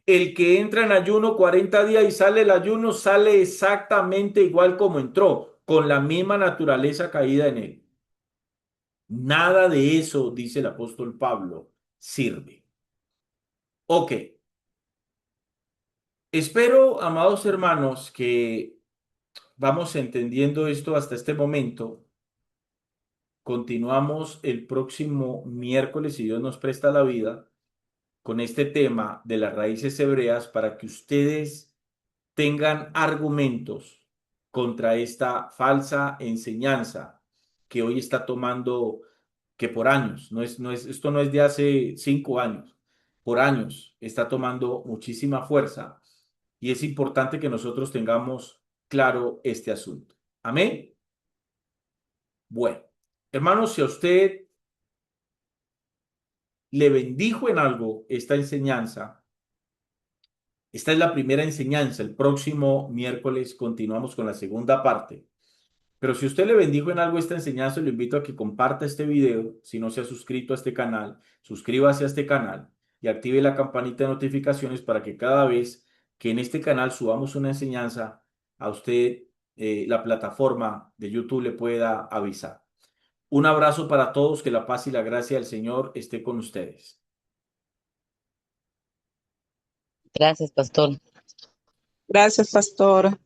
El que entra en ayuno 40 días y sale el ayuno, sale exactamente igual como entró, con la misma naturaleza caída en él. Nada de eso, dice el apóstol Pablo, sirve. Ok, espero, amados hermanos, que vamos entendiendo esto hasta este momento. Continuamos el próximo miércoles, si Dios nos presta la vida, con este tema de las raíces hebreas para que ustedes tengan argumentos contra esta falsa enseñanza que hoy está tomando, que por años, esto no es de hace 5 años, por años está tomando muchísima fuerza y es importante que nosotros tengamos claro este asunto. Amén. Bueno, hermanos, si a usted le bendijo en algo esta enseñanza, esta es la primera enseñanza. El próximo miércoles continuamos con la segunda parte. Pero si usted le bendijo en algo esta enseñanza, lo invito a que comparta este video. Si no se ha suscrito a este canal, suscríbase a este canal y active la campanita de notificaciones para que cada vez que en este canal subamos una enseñanza, a usted la plataforma de YouTube le pueda avisar. Un abrazo para todos, que la paz y la gracia del Señor esté con ustedes. Gracias, pastor. Gracias, pastor.